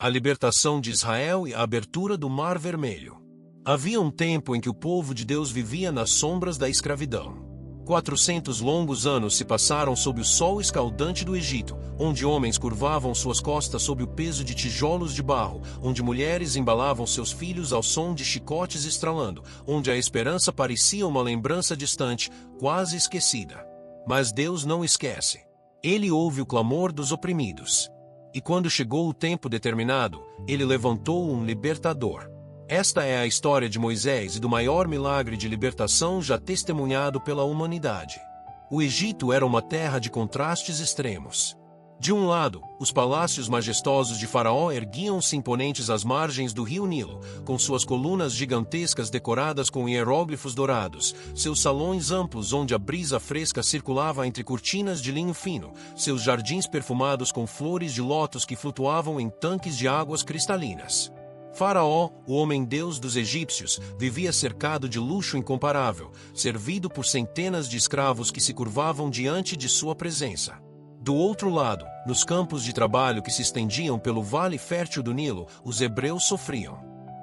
A libertação de Israel e a abertura do Mar Vermelho. Havia um tempo em que o povo de Deus vivia nas sombras da escravidão. 400 longos anos se passaram sob o sol escaldante do Egito, onde homens curvavam suas costas sob o peso de tijolos de barro, onde mulheres embalavam seus filhos ao som de chicotes estralando, onde a esperança parecia uma lembrança distante, quase esquecida. Mas Deus não esquece. Ele ouve o clamor dos oprimidos. E quando chegou o tempo determinado, ele levantou um libertador. Esta é a história de Moisés e do maior milagre de libertação já testemunhado pela humanidade. O Egito era uma terra de contrastes extremos. De um lado, os palácios majestosos de Faraó erguiam-se imponentes às margens do rio Nilo, com suas colunas gigantescas decoradas com hieróglifos dourados, seus salões amplos onde a brisa fresca circulava entre cortinas de linho fino, seus jardins perfumados com flores de lótus que flutuavam em tanques de águas cristalinas. Faraó, o homem-deus dos egípcios, vivia cercado de luxo incomparável, servido por centenas de escravos que se curvavam diante de sua presença. Do outro lado, nos campos de trabalho que se estendiam pelo vale fértil do Nilo, os hebreus sofriam.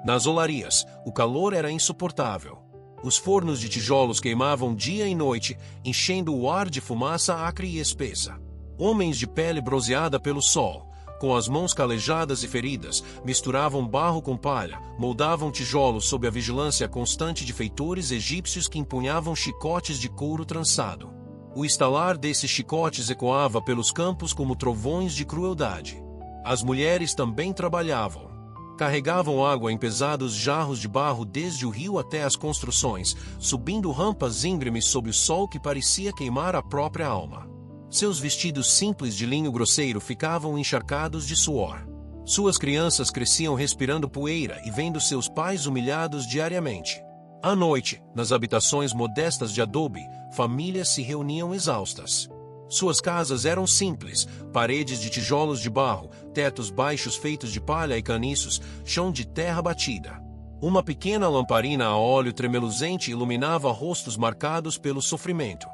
Nas olarias, o calor era insuportável. Os fornos de tijolos queimavam dia e noite, enchendo o ar de fumaça acre e espessa. Homens de pele bronzeada pelo sol, com as mãos calejadas e feridas, misturavam barro com palha, moldavam tijolos sob a vigilância constante de feitores egípcios que empunhavam chicotes de couro trançado. O estalar desses chicotes ecoava pelos campos como trovões de crueldade. As mulheres também trabalhavam. Carregavam água em pesados jarros de barro desde o rio até as construções, subindo rampas íngremes sob o sol que parecia queimar a própria alma. Seus vestidos simples de linho grosseiro ficavam encharcados de suor. Suas crianças cresciam respirando poeira e vendo seus pais humilhados diariamente. À noite, nas habitações modestas de adobe, famílias se reuniam exaustas. Suas casas eram simples, paredes de tijolos de barro, tetos baixos feitos de palha e caniços, chão de terra batida. Uma pequena lamparina a óleo tremeluzente iluminava rostos marcados pelo sofrimento.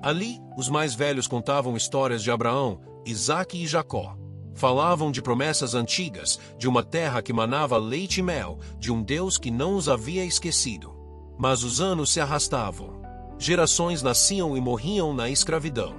Ali, os mais velhos contavam histórias de Abraão, Isaque e Jacó. Falavam de promessas antigas, de uma terra que manava leite e mel, de um Deus que não os havia esquecido. Mas os anos se arrastavam. Gerações nasciam e morriam na escravidão.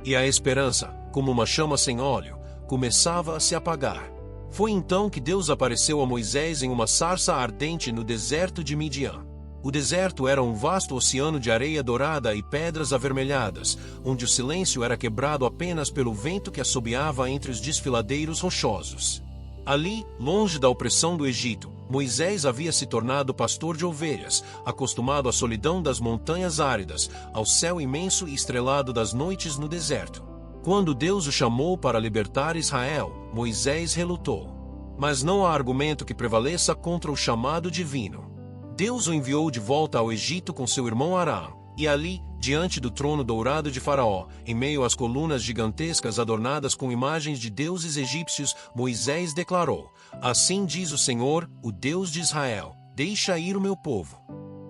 E a esperança, como uma chama sem óleo, começava a se apagar. Foi então que Deus apareceu a Moisés em uma sarça ardente no deserto de Midian. O deserto era um vasto oceano de areia dourada e pedras avermelhadas, onde o silêncio era quebrado apenas pelo vento que assobiava entre os desfiladeiros rochosos. Ali, longe da opressão do Egito, Moisés havia se tornado pastor de ovelhas, acostumado à solidão das montanhas áridas, ao céu imenso e estrelado das noites no deserto. Quando Deus o chamou para libertar Israel, Moisés relutou. Mas não há argumento que prevaleça contra o chamado divino. Deus o enviou de volta ao Egito com seu irmão Arão, e ali, diante do trono dourado de Faraó, em meio às colunas gigantescas adornadas com imagens de deuses egípcios, Moisés declarou: "Assim diz o Senhor, o Deus de Israel, deixa ir o meu povo."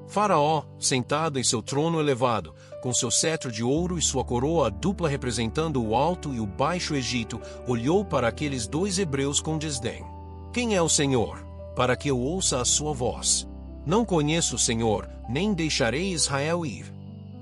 Faraó, sentado em seu trono elevado, com seu cetro de ouro e sua coroa dupla representando o alto e o baixo Egito, olhou para aqueles dois hebreus com desdém. "Quem é o Senhor, para que eu ouça a sua voz? Não conheço o Senhor, nem deixarei Israel ir."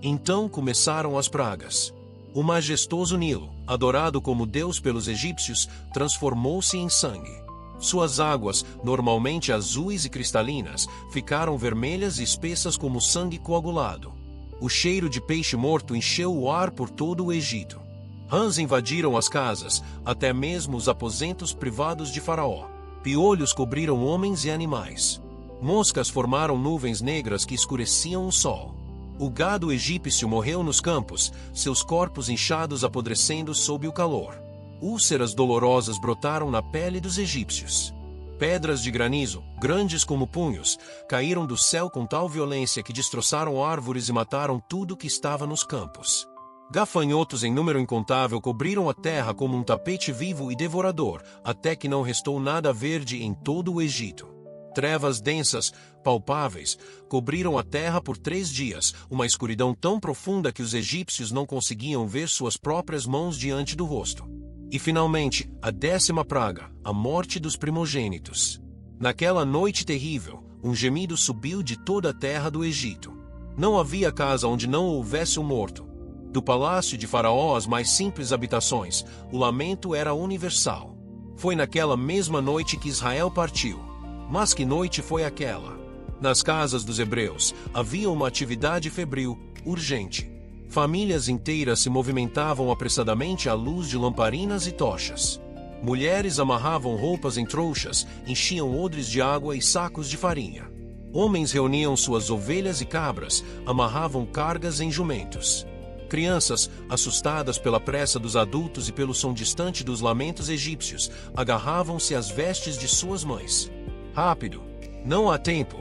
Então começaram as pragas. O majestoso Nilo, adorado como Deus pelos egípcios, transformou-se em sangue. Suas águas, normalmente azuis e cristalinas, ficaram vermelhas e espessas como sangue coagulado. O cheiro de peixe morto encheu o ar por todo o Egito. Rãs invadiram as casas, até mesmo os aposentos privados de Faraó. Piolhos cobriram homens e animais. Moscas formaram nuvens negras que escureciam o sol. O gado egípcio morreu nos campos, seus corpos inchados apodrecendo sob o calor. Úlceras dolorosas brotaram na pele dos egípcios. Pedras de granizo, grandes como punhos, caíram do céu com tal violência que destroçaram árvores e mataram tudo que estava nos campos. Gafanhotos em número incontável cobriram a terra como um tapete vivo e devorador, até que não restou nada verde em todo o Egito. Trevas densas, palpáveis, cobriram a terra por 3 dias, uma escuridão tão profunda que os egípcios não conseguiam ver suas próprias mãos diante do rosto. E finalmente, a 10ª praga, a morte dos primogênitos. Naquela noite terrível, um gemido subiu de toda a terra do Egito. Não havia casa onde não houvesse um morto. Do palácio de Faraó às mais simples habitações, o lamento era universal. Foi naquela mesma noite que Israel partiu. Mas que noite foi aquela? Nas casas dos hebreus, havia uma atividade febril, urgente. Famílias inteiras se movimentavam apressadamente à luz de lamparinas e tochas. Mulheres amarravam roupas em trouxas, enchiam odres de água e sacos de farinha. Homens reuniam suas ovelhas e cabras, amarravam cargas em jumentos. Crianças, assustadas pela pressa dos adultos e pelo som distante dos lamentos egípcios, agarravam-se às vestes de suas mães. Rápido! Não há tempo!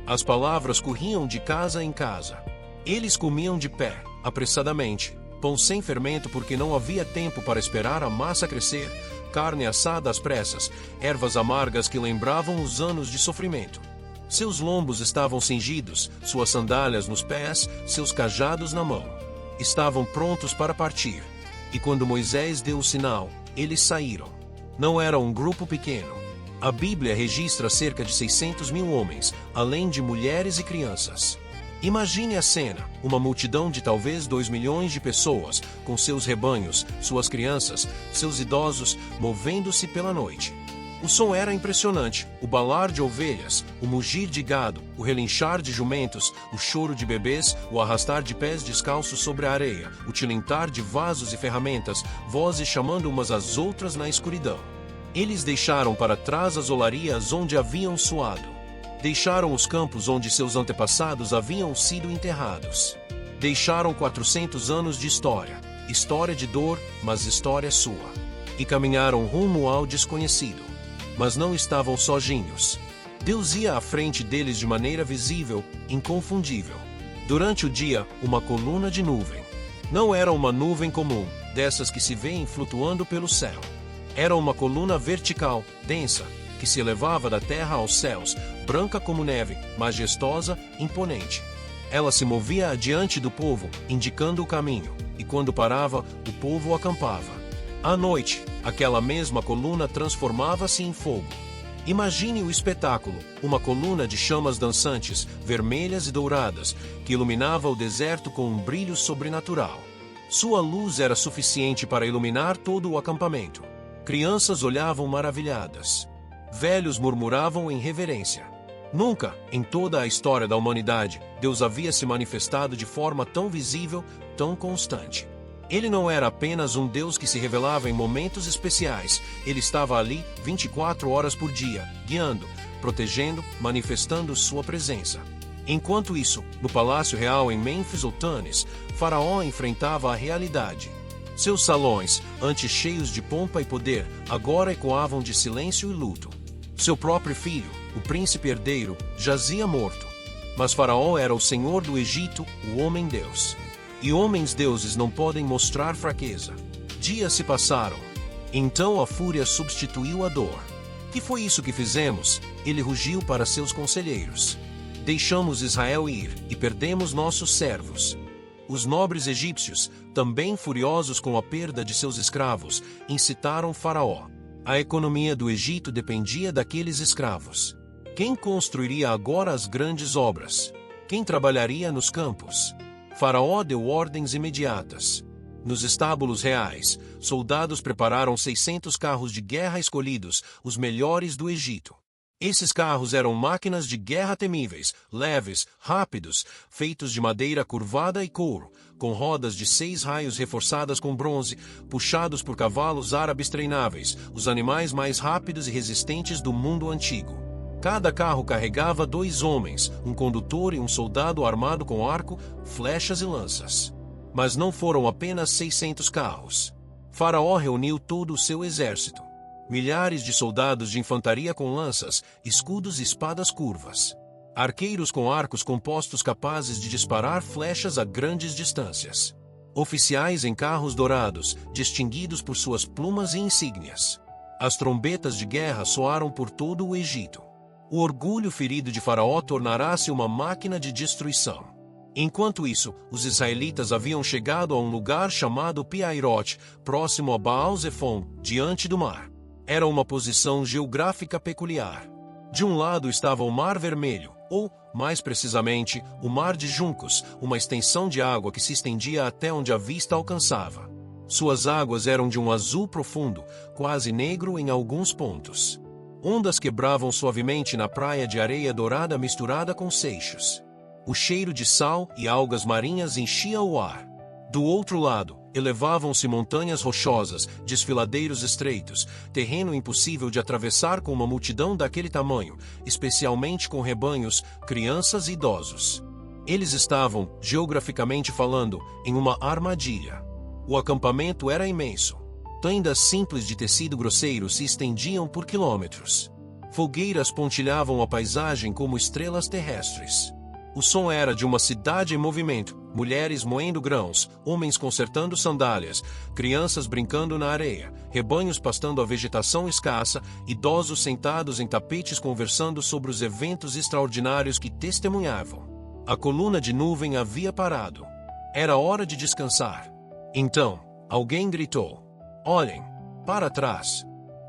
As palavras corriam de casa em casa. Eles comiam de pé, apressadamente, pão sem fermento porque não havia tempo para esperar a massa crescer, carne assada às pressas, ervas amargas que lembravam os anos de sofrimento. Seus lombos estavam cingidos, suas sandálias nos pés, seus cajados na mão. Estavam prontos para partir. E quando Moisés deu o sinal, eles saíram. Não era um grupo pequeno. A Bíblia registra cerca de 600.000 homens, além de mulheres e crianças. Imagine a cena, uma multidão de talvez 2 milhões de pessoas, com seus rebanhos, suas crianças, seus idosos, movendo-se pela noite. O som era impressionante, o balar de ovelhas, o mugir de gado, o relinchar de jumentos, o choro de bebês, o arrastar de pés descalços sobre a areia, o tilintar de vasos e ferramentas, vozes chamando umas às outras na escuridão. Eles deixaram para trás as olarias onde haviam suado. Deixaram os campos onde seus antepassados haviam sido enterrados. Deixaram 400 anos de história, história de dor, mas história sua. E caminharam rumo ao desconhecido. Mas não estavam sozinhos. Deus ia à frente deles de maneira visível, inconfundível. Durante o dia, uma coluna de nuvem. Não era uma nuvem comum, dessas que se vêem flutuando pelo céu. Era uma coluna vertical, densa, que se elevava da terra aos céus, branca como neve, majestosa, imponente. Ela se movia adiante do povo, indicando o caminho, e quando parava, o povo acampava. À noite, aquela mesma coluna transformava-se em fogo. Imagine o espetáculo, uma coluna de chamas dançantes, vermelhas e douradas, que iluminava o deserto com um brilho sobrenatural. Sua luz era suficiente para iluminar todo o acampamento. Crianças olhavam maravilhadas. Velhos murmuravam em reverência. Nunca, em toda a história da humanidade, Deus havia se manifestado de forma tão visível, tão constante. Ele não era apenas um Deus que se revelava em momentos especiais, ele estava ali 24 horas por dia, guiando, protegendo, manifestando sua presença. Enquanto isso, no Palácio Real em Mênfis ou Tanis, Faraó enfrentava a realidade. Seus salões, antes cheios de pompa e poder, agora ecoavam de silêncio e luto. Seu próprio filho, o príncipe herdeiro, jazia morto. Mas Faraó era o senhor do Egito, o homem-deus. E homens-deuses não podem mostrar fraqueza. Dias se passaram. Então a fúria substituiu a dor. Que foi isso que fizemos? Ele rugiu para seus conselheiros. Deixamos Israel ir e perdemos nossos servos. Os nobres egípcios, também furiosos com a perda de seus escravos, incitaram Faraó. A economia do Egito dependia daqueles escravos. Quem construiria agora as grandes obras? Quem trabalharia nos campos? Faraó deu ordens imediatas. Nos estábulos reais, soldados prepararam 600 carros de guerra escolhidos, os melhores do Egito. Esses carros eram máquinas de guerra temíveis, leves, rápidos, feitos de madeira curvada e couro, com rodas de 6 raios reforçadas com bronze, puxados por cavalos árabes treináveis, os animais mais rápidos e resistentes do mundo antigo. Cada carro carregava 2 homens, um condutor e um soldado armado com arco, flechas e lanças. Mas não foram apenas 600 carros. Faraó reuniu todo o seu exército. Milhares de soldados de infantaria com lanças, escudos e espadas curvas. Arqueiros com arcos compostos capazes de disparar flechas a grandes distâncias. Oficiais em carros dourados, distinguidos por suas plumas e insígnias. As trombetas de guerra soaram por todo o Egito. O orgulho ferido de Faraó tornará-se uma máquina de destruição. Enquanto isso, os israelitas haviam chegado a um lugar chamado Pi-Hahirote, próximo a Baal-Zephon, diante do mar. Era uma posição geográfica peculiar. De um lado estava o Mar Vermelho, ou, mais precisamente, o Mar de Juncos, uma extensão de água que se estendia até onde a vista alcançava. Suas águas eram de um azul profundo, quase negro em alguns pontos. Ondas quebravam suavemente na praia de areia dourada misturada com seixos. O cheiro de sal e algas marinhas enchia o ar. Do outro lado, elevavam-se montanhas rochosas, desfiladeiros estreitos, terreno impossível de atravessar com uma multidão daquele tamanho, especialmente com rebanhos, crianças e idosos. Eles estavam, geograficamente falando, em uma armadilha. O acampamento era imenso. Tendas simples de tecido grosseiro se estendiam por quilômetros. Fogueiras pontilhavam a paisagem como estrelas terrestres. O som era de uma cidade em movimento, mulheres moendo grãos, homens consertando sandálias, crianças brincando na areia, rebanhos pastando a vegetação escassa, idosos sentados em tapetes conversando sobre os eventos extraordinários que testemunhavam. A coluna de nuvem havia parado. Era hora de descansar. Então, alguém gritou: "Olhem, para trás!"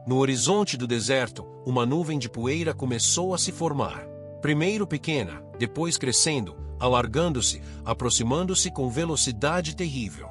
No horizonte do deserto, uma nuvem de poeira começou a se formar. Primeiro pequena, depois crescendo, alargando-se, aproximando-se com velocidade terrível.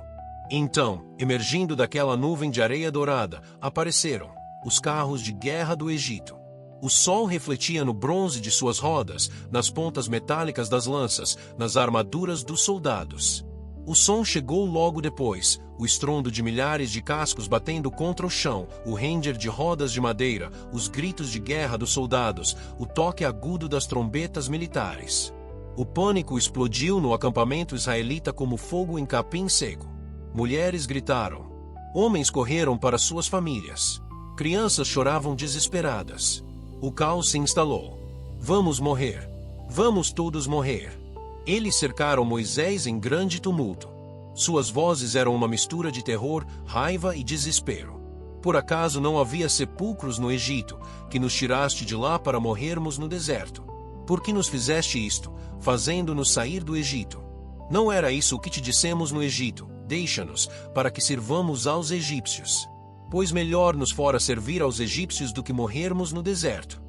Então, emergindo daquela nuvem de areia dourada, apareceram os carros de guerra do Egito. O sol refletia no bronze de suas rodas, nas pontas metálicas das lanças, nas armaduras dos soldados. O som chegou logo depois, o estrondo de milhares de cascos batendo contra o chão, o ranger de rodas de madeira, os gritos de guerra dos soldados, o toque agudo das trombetas militares. O pânico explodiu no acampamento israelita como fogo em capim seco. Mulheres gritaram. Homens correram para suas famílias. Crianças choravam desesperadas. O caos se instalou. Vamos morrer. Vamos todos morrer. Eles cercaram Moisés em grande tumulto. Suas vozes eram uma mistura de terror, raiva e desespero. Por acaso não havia sepulcros no Egito, que nos tiraste de lá para morrermos no deserto? Por que nos fizeste isto, fazendo-nos sair do Egito? Não era isso o que te dissemos no Egito: deixa-nos, para que sirvamos aos egípcios. Pois melhor nos fora servir aos egípcios do que morrermos no deserto.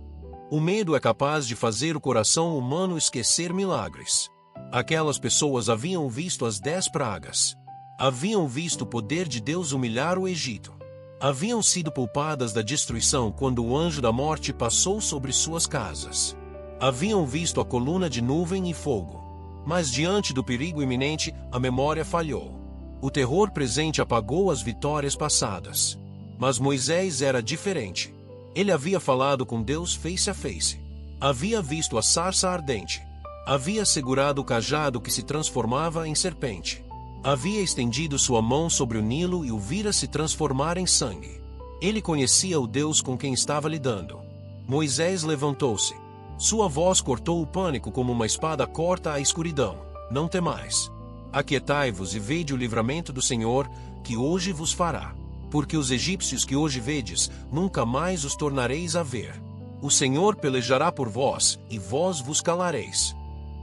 O medo é capaz de fazer o coração humano esquecer milagres. Aquelas pessoas haviam visto as 10 pragas. Haviam visto o poder de Deus humilhar o Egito. Haviam sido poupadas da destruição quando o anjo da morte passou sobre suas casas. Haviam visto a coluna de nuvem e fogo. Mas diante do perigo iminente, a memória falhou. O terror presente apagou as vitórias passadas. Mas Moisés era diferente. Ele havia falado com Deus face a face. Havia visto a sarça ardente. Havia segurado o cajado que se transformava em serpente. Havia estendido sua mão sobre o Nilo e o vira se transformar em sangue. Ele conhecia o Deus com quem estava lidando. Moisés levantou-se. Sua voz cortou o pânico como uma espada corta a escuridão. Não temais. Aquietai-vos e vede o livramento do Senhor, que hoje vos fará. Porque os egípcios que hoje vedes, nunca mais os tornareis a ver. O Senhor pelejará por vós, e vós vos calareis.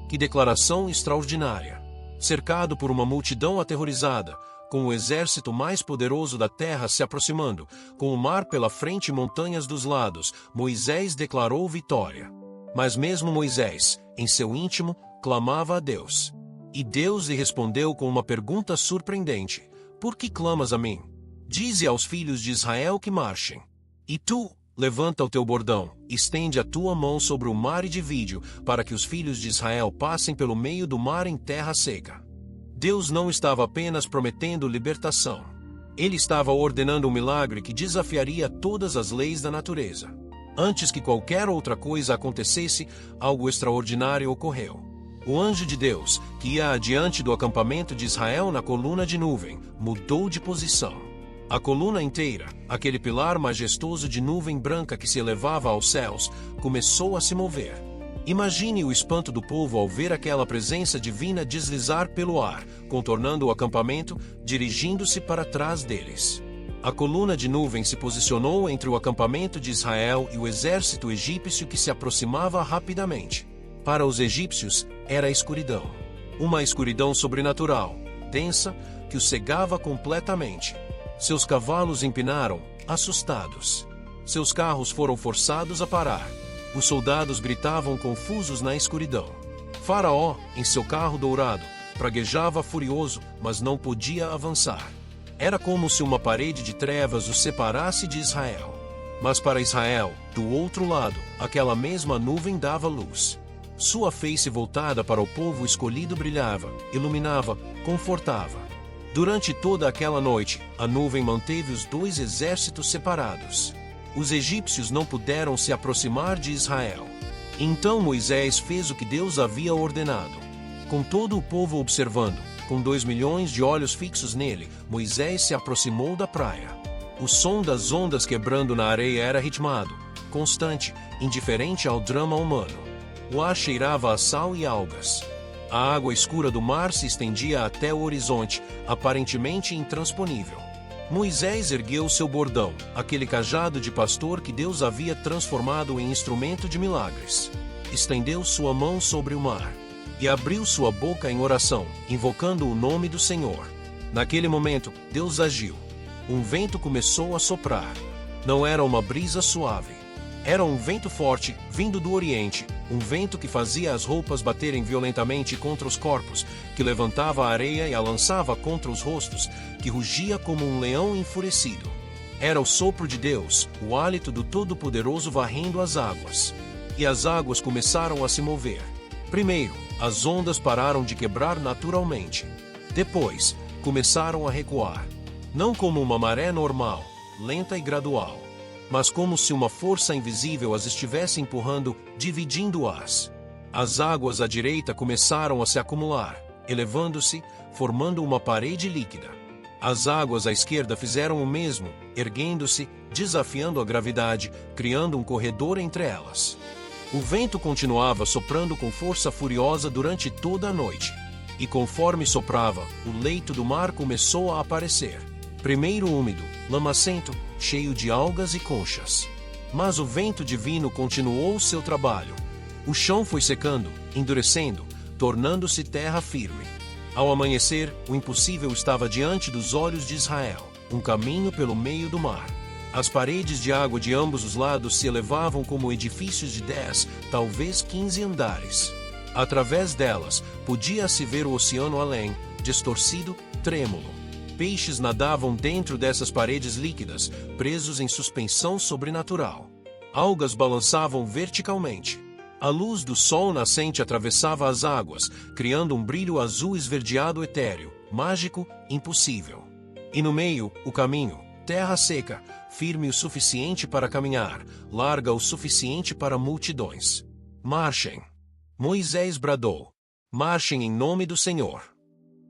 Que declaração extraordinária! Cercado por uma multidão aterrorizada, com o exército mais poderoso da terra se aproximando, com o mar pela frente e montanhas dos lados, Moisés declarou vitória. Mas mesmo Moisés, em seu íntimo, clamava a Deus. E Deus lhe respondeu com uma pergunta surpreendente: por que clamas a mim? Dize aos filhos de Israel que marchem. E tu, levanta o teu bordão, estende a tua mão sobre o mar e divide-o, para que os filhos de Israel passem pelo meio do mar em terra seca. Deus não estava apenas prometendo libertação. Ele estava ordenando um milagre que desafiaria todas as leis da natureza. Antes que qualquer outra coisa acontecesse, algo extraordinário ocorreu. O anjo de Deus, que ia adiante do acampamento de Israel na coluna de nuvem, mudou de posição. A coluna inteira, aquele pilar majestoso de nuvem branca que se elevava aos céus, começou a se mover. Imagine o espanto do povo ao ver aquela presença divina deslizar pelo ar, contornando o acampamento, dirigindo-se para trás deles. A coluna de nuvem se posicionou entre o acampamento de Israel e o exército egípcio que se aproximava rapidamente. Para os egípcios, era escuridão. Uma escuridão sobrenatural, densa, que o cegava completamente. Seus cavalos empinaram, assustados. Seus carros foram forçados a parar. Os soldados gritavam confusos na escuridão. Faraó, em seu carro dourado, praguejava furioso, mas não podia avançar. Era como se uma parede de trevas o separasse de Israel. Mas para Israel, do outro lado, aquela mesma nuvem dava luz. Sua face voltada para o povo escolhido brilhava, iluminava, confortava. Durante toda aquela noite, a nuvem manteve os dois exércitos separados. Os egípcios não puderam se aproximar de Israel. Então Moisés fez o que Deus havia ordenado. Com todo o povo observando, com 2 milhões de olhos fixos nele, Moisés se aproximou da praia. O som das ondas quebrando na areia era ritmado, constante, indiferente ao drama humano. O ar cheirava a sal e algas. A água escura do mar se estendia até o horizonte, aparentemente intransponível. Moisés ergueu seu bordão, aquele cajado de pastor que Deus havia transformado em instrumento de milagres. Estendeu sua mão sobre o mar e abriu sua boca em oração, invocando o nome do Senhor. Naquele momento, Deus agiu. Um vento começou a soprar. Não era uma brisa suave. Era um vento forte, vindo do Oriente, um vento que fazia as roupas baterem violentamente contra os corpos, que levantava a areia e a lançava contra os rostos, que rugia como um leão enfurecido. Era o sopro de Deus, o hálito do Todo-Poderoso varrendo as águas. E as águas começaram a se mover. Primeiro, as ondas pararam de quebrar naturalmente. Depois, começaram a recuar. Não como uma maré normal, lenta e gradual, mas como se uma força invisível as estivesse empurrando, dividindo-as. As águas à direita começaram a se acumular, elevando-se, formando uma parede líquida. As águas à esquerda fizeram o mesmo, erguendo-se, desafiando a gravidade, criando um corredor entre elas. O vento continuava soprando com força furiosa durante toda a noite. E conforme soprava, o leito do mar começou a aparecer. Primeiro úmido, lamacento, cheio de algas e conchas. Mas o vento divino continuou seu trabalho. O chão foi secando, endurecendo, tornando-se terra firme. Ao amanhecer, o impossível estava diante dos olhos de Israel, um caminho pelo meio do mar. As paredes de água de ambos os lados se elevavam como edifícios de 10, talvez 15 andares. Através delas, podia-se ver o oceano além, distorcido, trêmulo. Peixes nadavam dentro dessas paredes líquidas, presos em suspensão sobrenatural. Algas balançavam verticalmente. A luz do sol nascente atravessava as águas, criando um brilho azul esverdeado etéreo, mágico, impossível. E no meio, o caminho, terra seca, firme o suficiente para caminhar, larga o suficiente para multidões. Marchem! Moisés bradou. Marchem em nome do Senhor.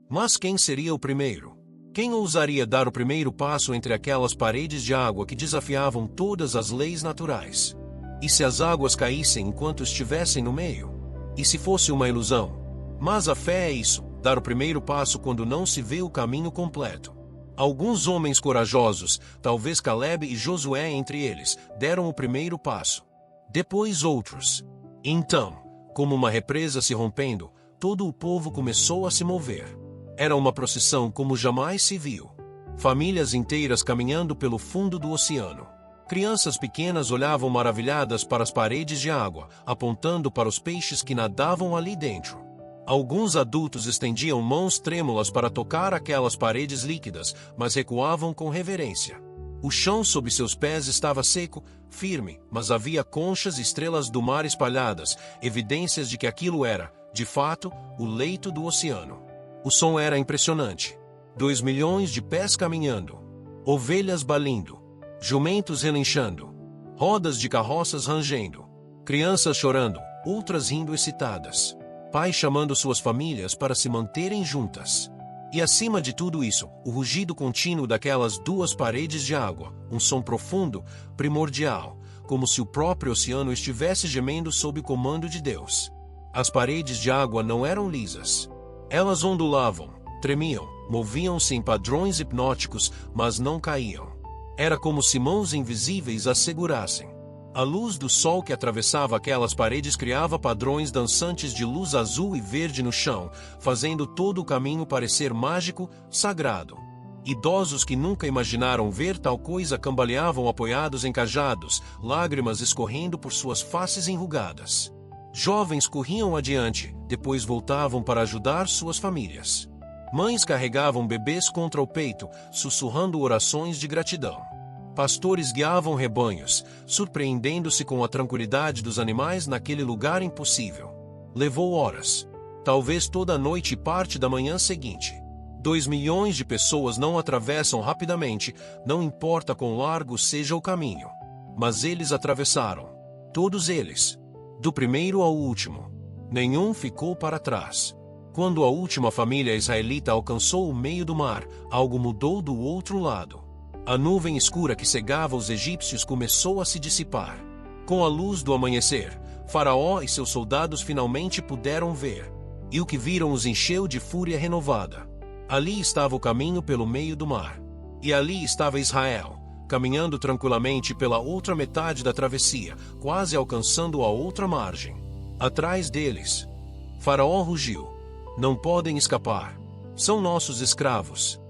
Mas quem seria o primeiro? Quem ousaria dar o primeiro passo entre aquelas paredes de água que desafiavam todas as leis naturais? E se as águas caíssem enquanto estivessem no meio? E se fosse uma ilusão? Mas a fé é isso, dar o primeiro passo quando não se vê o caminho completo. Alguns homens corajosos, talvez Caleb e Josué entre eles, deram o primeiro passo. Depois outros. Então, como uma represa se rompendo, todo o povo começou a se mover. Era uma procissão como jamais se viu. Famílias inteiras caminhando pelo fundo do oceano. Crianças pequenas olhavam maravilhadas para as paredes de água, apontando para os peixes que nadavam ali dentro. Alguns adultos estendiam mãos trêmulas para tocar aquelas paredes líquidas, mas recuavam com reverência. O chão sob seus pés estava seco, firme, mas havia conchas e estrelas do mar espalhadas, evidências de que aquilo era, de fato, o leito do oceano. O som era impressionante. 2 milhões de pés caminhando. Ovelhas balindo. Jumentos relinchando. Rodas de carroças rangendo. Crianças chorando, outras rindo excitadas. Pais chamando suas famílias para se manterem juntas. E acima de tudo isso, o rugido contínuo daquelas duas paredes de água, um som profundo, primordial, como se o próprio oceano estivesse gemendo sob o comando de Deus. As paredes de água não eram lisas. Elas ondulavam, tremiam, moviam-se em padrões hipnóticos, mas não caíam. Era como se mãos invisíveis as segurassem. A luz do sol que atravessava aquelas paredes criava padrões dançantes de luz azul e verde no chão, fazendo todo o caminho parecer mágico, sagrado. Idosos que nunca imaginaram ver tal coisa cambaleavam apoiados em cajados, lágrimas escorrendo por suas faces enrugadas. Jovens corriam adiante, depois voltavam para ajudar suas famílias. Mães carregavam bebês contra o peito, sussurrando orações de gratidão. Pastores guiavam rebanhos, surpreendendo-se com a tranquilidade dos animais naquele lugar impossível. Levou horas, talvez toda a noite e parte da manhã seguinte. 2 milhões de pessoas não atravessam rapidamente, não importa quão largo seja o caminho. Mas eles atravessaram. Todos eles. Do primeiro ao último. Nenhum ficou para trás. Quando a última família israelita alcançou o meio do mar, algo mudou do outro lado. A nuvem escura que cegava os egípcios começou a se dissipar. Com a luz do amanhecer, Faraó e seus soldados finalmente puderam ver. E o que viram os encheu de fúria renovada. Ali estava o caminho pelo meio do mar. E ali estava Israel, caminhando tranquilamente pela outra metade da travessia, quase alcançando a outra margem. Atrás deles, Faraó rugiu. Não podem escapar. São nossos escravos.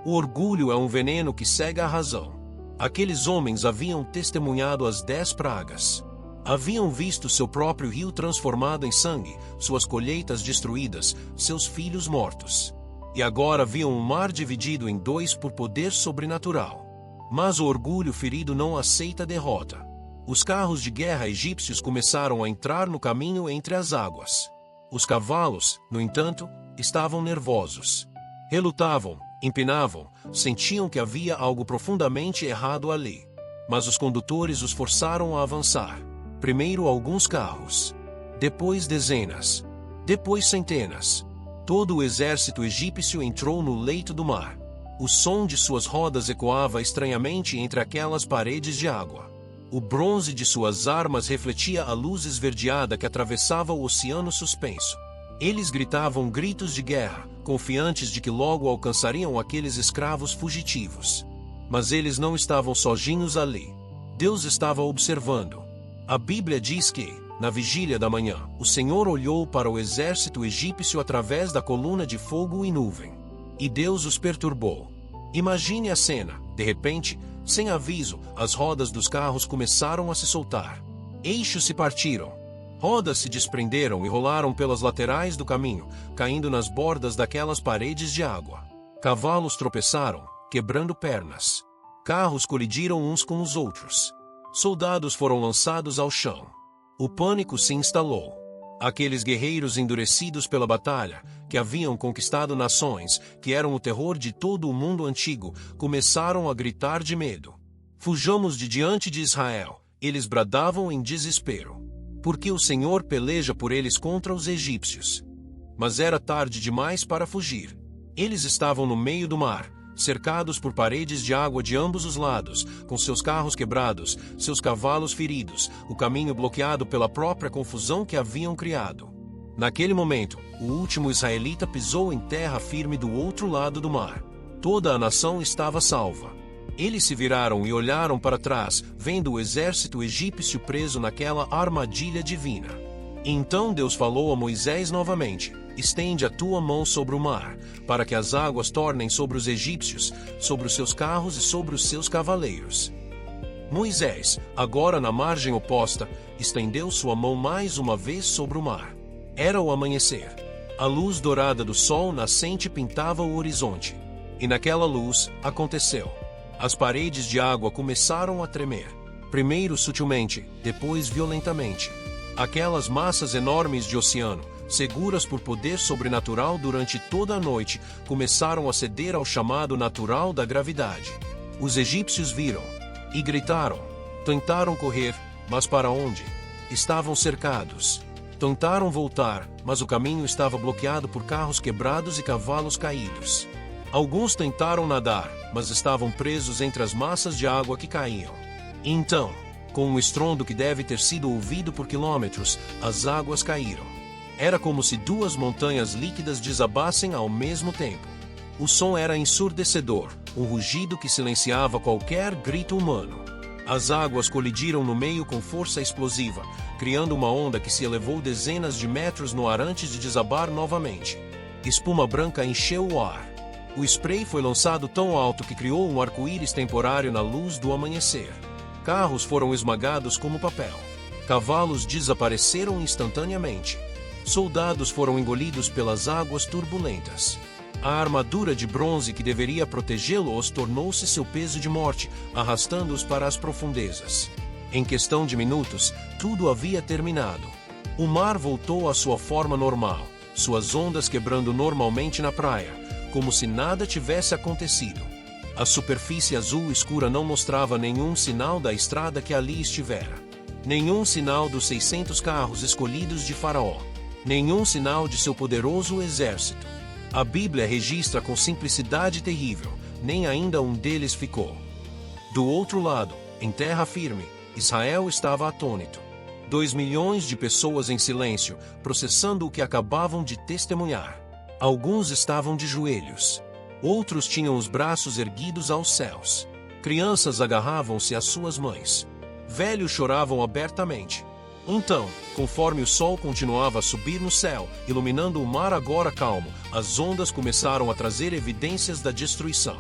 O orgulho é um veneno que cega a razão. Aqueles homens haviam testemunhado as 10 pragas. Haviam visto seu próprio rio transformado em sangue, suas colheitas destruídas, seus filhos mortos. E agora viam um mar dividido em 2 por poder sobrenatural. Mas o orgulho ferido não aceita derrota. Os carros de guerra egípcios começaram a entrar no caminho entre as águas. Os cavalos, no entanto, estavam nervosos. Relutavam, empinavam, sentiam que havia algo profundamente errado ali. Mas os condutores os forçaram a avançar. Primeiro alguns carros. Depois dezenas. Depois centenas. Todo o exército egípcio entrou no leito do mar. O som de suas rodas ecoava estranhamente entre aquelas paredes de água. O bronze de suas armas refletia a luz esverdeada que atravessava o oceano suspenso. Eles gritavam gritos de guerra, confiantes de que logo alcançariam aqueles escravos fugitivos. Mas eles não estavam sozinhos ali. Deus estava observando. A Bíblia diz que, na vigília da manhã, o Senhor olhou para o exército egípcio através da coluna de fogo e nuvem. E Deus os perturbou. Imagine a cena. De repente, sem aviso, as rodas dos carros começaram a se soltar. Eixos se partiram. Rodas se desprenderam e rolaram pelas laterais do caminho, caindo nas bordas daquelas paredes de água. Cavalos tropeçaram, quebrando pernas. Carros colidiram uns com os outros. Soldados foram lançados ao chão. O pânico se instalou. Aqueles guerreiros endurecidos pela batalha, que haviam conquistado nações, que eram o terror de todo o mundo antigo, começaram a gritar de medo. Fujamos de diante de Israel, eles bradavam em desespero. Porque o Senhor peleja por eles contra os egípcios. Mas era tarde demais para fugir. Eles estavam no meio do mar, cercados por paredes de água de ambos os lados, com seus carros quebrados, seus cavalos feridos, o caminho bloqueado pela própria confusão que haviam criado. Naquele momento, o último israelita pisou em terra firme do outro lado do mar. Toda a nação estava salva. Eles se viraram e olharam para trás, vendo o exército egípcio preso naquela armadilha divina. Então Deus falou a Moisés novamente: estende a tua mão sobre o mar, para que as águas tornem sobre os egípcios, sobre os seus carros e sobre os seus cavaleiros. Moisés, agora na margem oposta, estendeu sua mão mais uma vez sobre o mar. Era o amanhecer. A luz dourada do sol nascente pintava o horizonte. E naquela luz, aconteceu. As paredes de água começaram a tremer. Primeiro sutilmente, depois violentamente. Aquelas massas enormes de oceano, seguras por poder sobrenatural durante toda a noite, começaram a ceder ao chamado natural da gravidade. Os egípcios viram e gritaram. Tentaram correr, mas para onde? Estavam cercados. Tentaram voltar, mas o caminho estava bloqueado por carros quebrados e cavalos caídos. Alguns tentaram nadar, mas estavam presos entre as massas de água que caíam. Então, com um estrondo que deve ter sido ouvido por quilômetros, as águas caíram. Era como se 2 montanhas líquidas desabassem ao mesmo tempo. O som era ensurdecedor, um rugido que silenciava qualquer grito humano. As águas colidiram no meio com força explosiva, criando uma onda que se elevou dezenas de metros no ar antes de desabar novamente. Espuma branca encheu o ar. O spray foi lançado tão alto que criou um arco-íris temporário na luz do amanhecer. Carros foram esmagados como papel. Cavalos desapareceram instantaneamente. Soldados foram engolidos pelas águas turbulentas. A armadura de bronze que deveria protegê-los tornou-se seu peso de morte, arrastando-os para as profundezas. Em questão de minutos, tudo havia terminado. O mar voltou à sua forma normal, suas ondas quebrando normalmente na praia, como se nada tivesse acontecido. A superfície azul escura não mostrava nenhum sinal da estrada que ali estivera. Nenhum sinal dos 600 carros escolhidos de Faraó. Nenhum sinal de seu poderoso exército. A Bíblia registra com simplicidade terrível, nem ainda um deles ficou. Do outro lado, em terra firme, Israel estava atônito. 2 milhões de pessoas em silêncio, processando o que acabavam de testemunhar. Alguns estavam de joelhos. Outros tinham os braços erguidos aos céus. Crianças agarravam-se às suas mães. Velhos choravam abertamente. Então, conforme o sol continuava a subir no céu, iluminando o mar agora calmo, as ondas começaram a trazer evidências da destruição.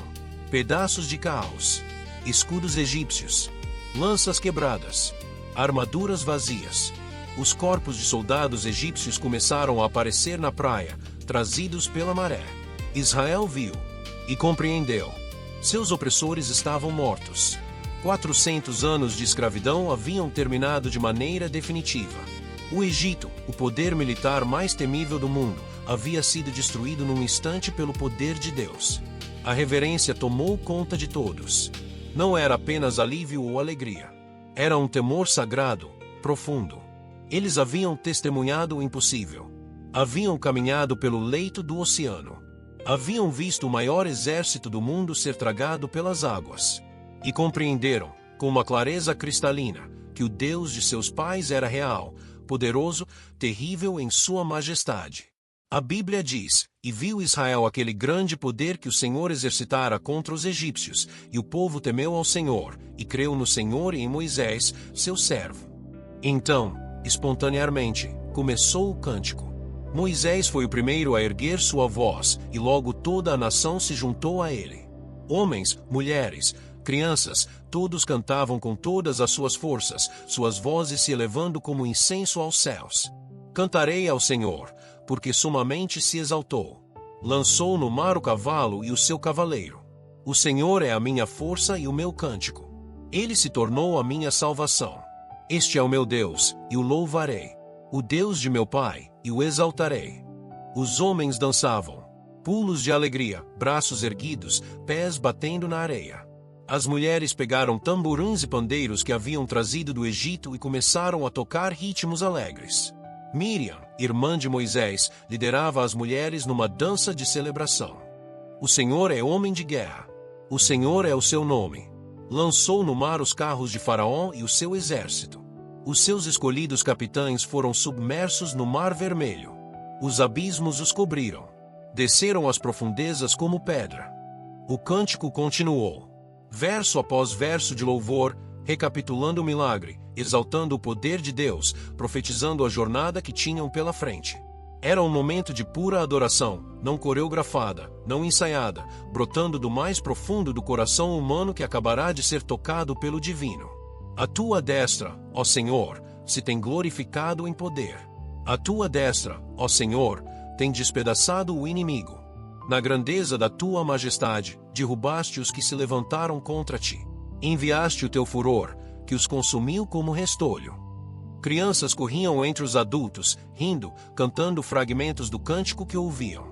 Pedaços de carros, escudos egípcios, lanças quebradas, armaduras vazias. Os corpos de soldados egípcios começaram a aparecer na praia, trazidos pela maré. Israel viu e compreendeu. Seus opressores estavam mortos. 400 anos de escravidão haviam terminado de maneira definitiva. O Egito, o poder militar mais temível do mundo, havia sido destruído num instante pelo poder de Deus. A reverência tomou conta de todos. Não era apenas alívio ou alegria. Era um temor sagrado, profundo. Eles haviam testemunhado o impossível. Haviam caminhado pelo leito do oceano. Haviam visto o maior exército do mundo ser tragado pelas águas. E compreenderam, com uma clareza cristalina, que o Deus de seus pais era real, poderoso, terrível em sua majestade. A Bíblia diz: "E viu Israel aquele grande poder que o Senhor exercitara contra os egípcios, e o povo temeu ao Senhor, e creu no Senhor e em Moisés, seu servo." Então, espontaneamente, começou o cântico. Moisés foi o primeiro a erguer sua voz, e logo toda a nação se juntou a ele. Homens, mulheres, crianças, todos cantavam com todas as suas forças, suas vozes se elevando como incenso aos céus. Cantarei ao Senhor, porque sumamente se exaltou. Lançou no mar o cavalo e o seu cavaleiro. O Senhor é a minha força e o meu cântico. Ele se tornou a minha salvação. Este é o meu Deus, e o louvarei. O Deus de meu pai, e o exaltarei. Os homens dançavam. Pulos de alegria, braços erguidos, pés batendo na areia. As mulheres pegaram tamborins e pandeiros que haviam trazido do Egito e começaram a tocar ritmos alegres. Miriam, irmã de Moisés, liderava as mulheres numa dança de celebração. O Senhor é homem de guerra. O Senhor é o seu nome. Lançou no mar os carros de Faraó e o seu exército. Os seus escolhidos capitães foram submersos no Mar Vermelho. Os abismos os cobriram. Desceram às profundezas como pedra. O cântico continuou. Verso após verso de louvor, recapitulando o milagre, exaltando o poder de Deus, profetizando a jornada que tinham pela frente. Era um momento de pura adoração, não coreografada, não ensaiada, brotando do mais profundo do coração humano que acabará de ser tocado pelo divino. A tua destra, ó Senhor, se tem glorificado em poder. A tua destra, ó Senhor, tem despedaçado o inimigo. Na grandeza da tua majestade, derrubaste os que se levantaram contra ti. Enviaste o teu furor, que os consumiu como restolho. Crianças corriam entre os adultos, rindo, cantando fragmentos do cântico que ouviam.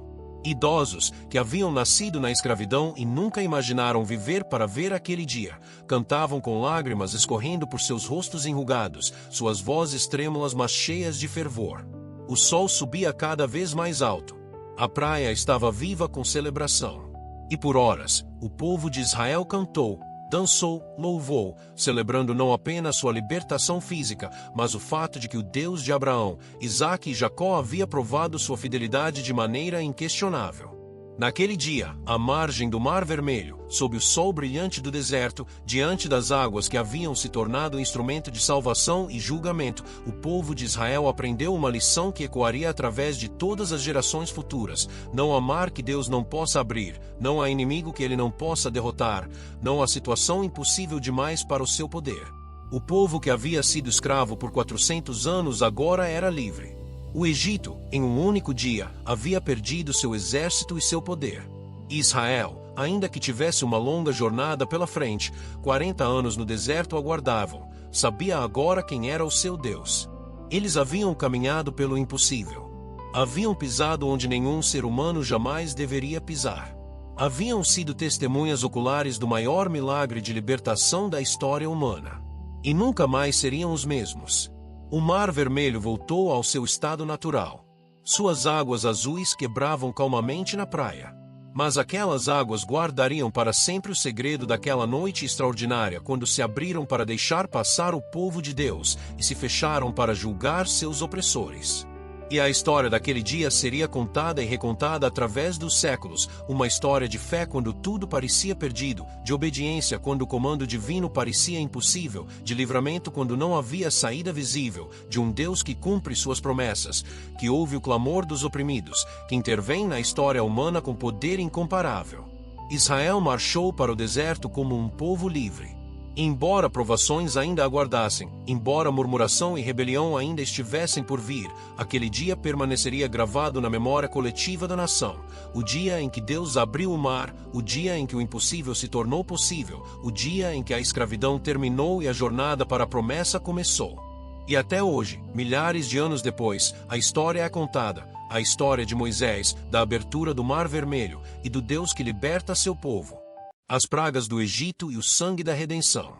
Idosos, que haviam nascido na escravidão e nunca imaginaram viver para ver aquele dia, cantavam com lágrimas escorrendo por seus rostos enrugados, suas vozes trêmulas mas cheias de fervor. O sol subia cada vez mais alto. A praia estava viva com celebração. E por horas, o povo de Israel cantou, dançou, louvou, celebrando não apenas sua libertação física, mas o fato de que o Deus de Abraão, Isaque e Jacó havia provado sua fidelidade de maneira inquestionável. Naquele dia, à margem do Mar Vermelho, sob o sol brilhante do deserto, diante das águas que haviam se tornado instrumento de salvação e julgamento, o povo de Israel aprendeu uma lição que ecoaria através de todas as gerações futuras: não há mar que Deus não possa abrir, não há inimigo que ele não possa derrotar, não há situação impossível demais para o seu poder. O povo que havia sido escravo por 400 anos agora era livre. O Egito, em um único dia, havia perdido seu exército e seu poder. Israel, ainda que tivesse uma longa jornada pela frente, 40 anos no deserto aguardavam, sabia agora quem era o seu Deus. Eles haviam caminhado pelo impossível. Haviam pisado onde nenhum ser humano jamais deveria pisar. Haviam sido testemunhas oculares do maior milagre de libertação da história humana. E nunca mais seriam os mesmos. O Mar Vermelho voltou ao seu estado natural. Suas águas azuis quebravam calmamente na praia. Mas aquelas águas guardariam para sempre o segredo daquela noite extraordinária, quando se abriram para deixar passar o povo de Deus e se fecharam para julgar seus opressores. E a história daquele dia seria contada e recontada através dos séculos, uma história de fé quando tudo parecia perdido, de obediência quando o comando divino parecia impossível, de livramento quando não havia saída visível, de um Deus que cumpre suas promessas, que ouve o clamor dos oprimidos, que intervém na história humana com poder incomparável. Israel marchou para o deserto como um povo livre. Embora provações ainda aguardassem, embora murmuração e rebelião ainda estivessem por vir, aquele dia permaneceria gravado na memória coletiva da nação. O dia em que Deus abriu o mar, o dia em que o impossível se tornou possível, o dia em que a escravidão terminou e a jornada para a promessa começou. E até hoje, milhares de anos depois, a história é contada, a história de Moisés, da abertura do Mar Vermelho e do Deus que liberta seu povo. As pragas do Egito e o sangue da redenção.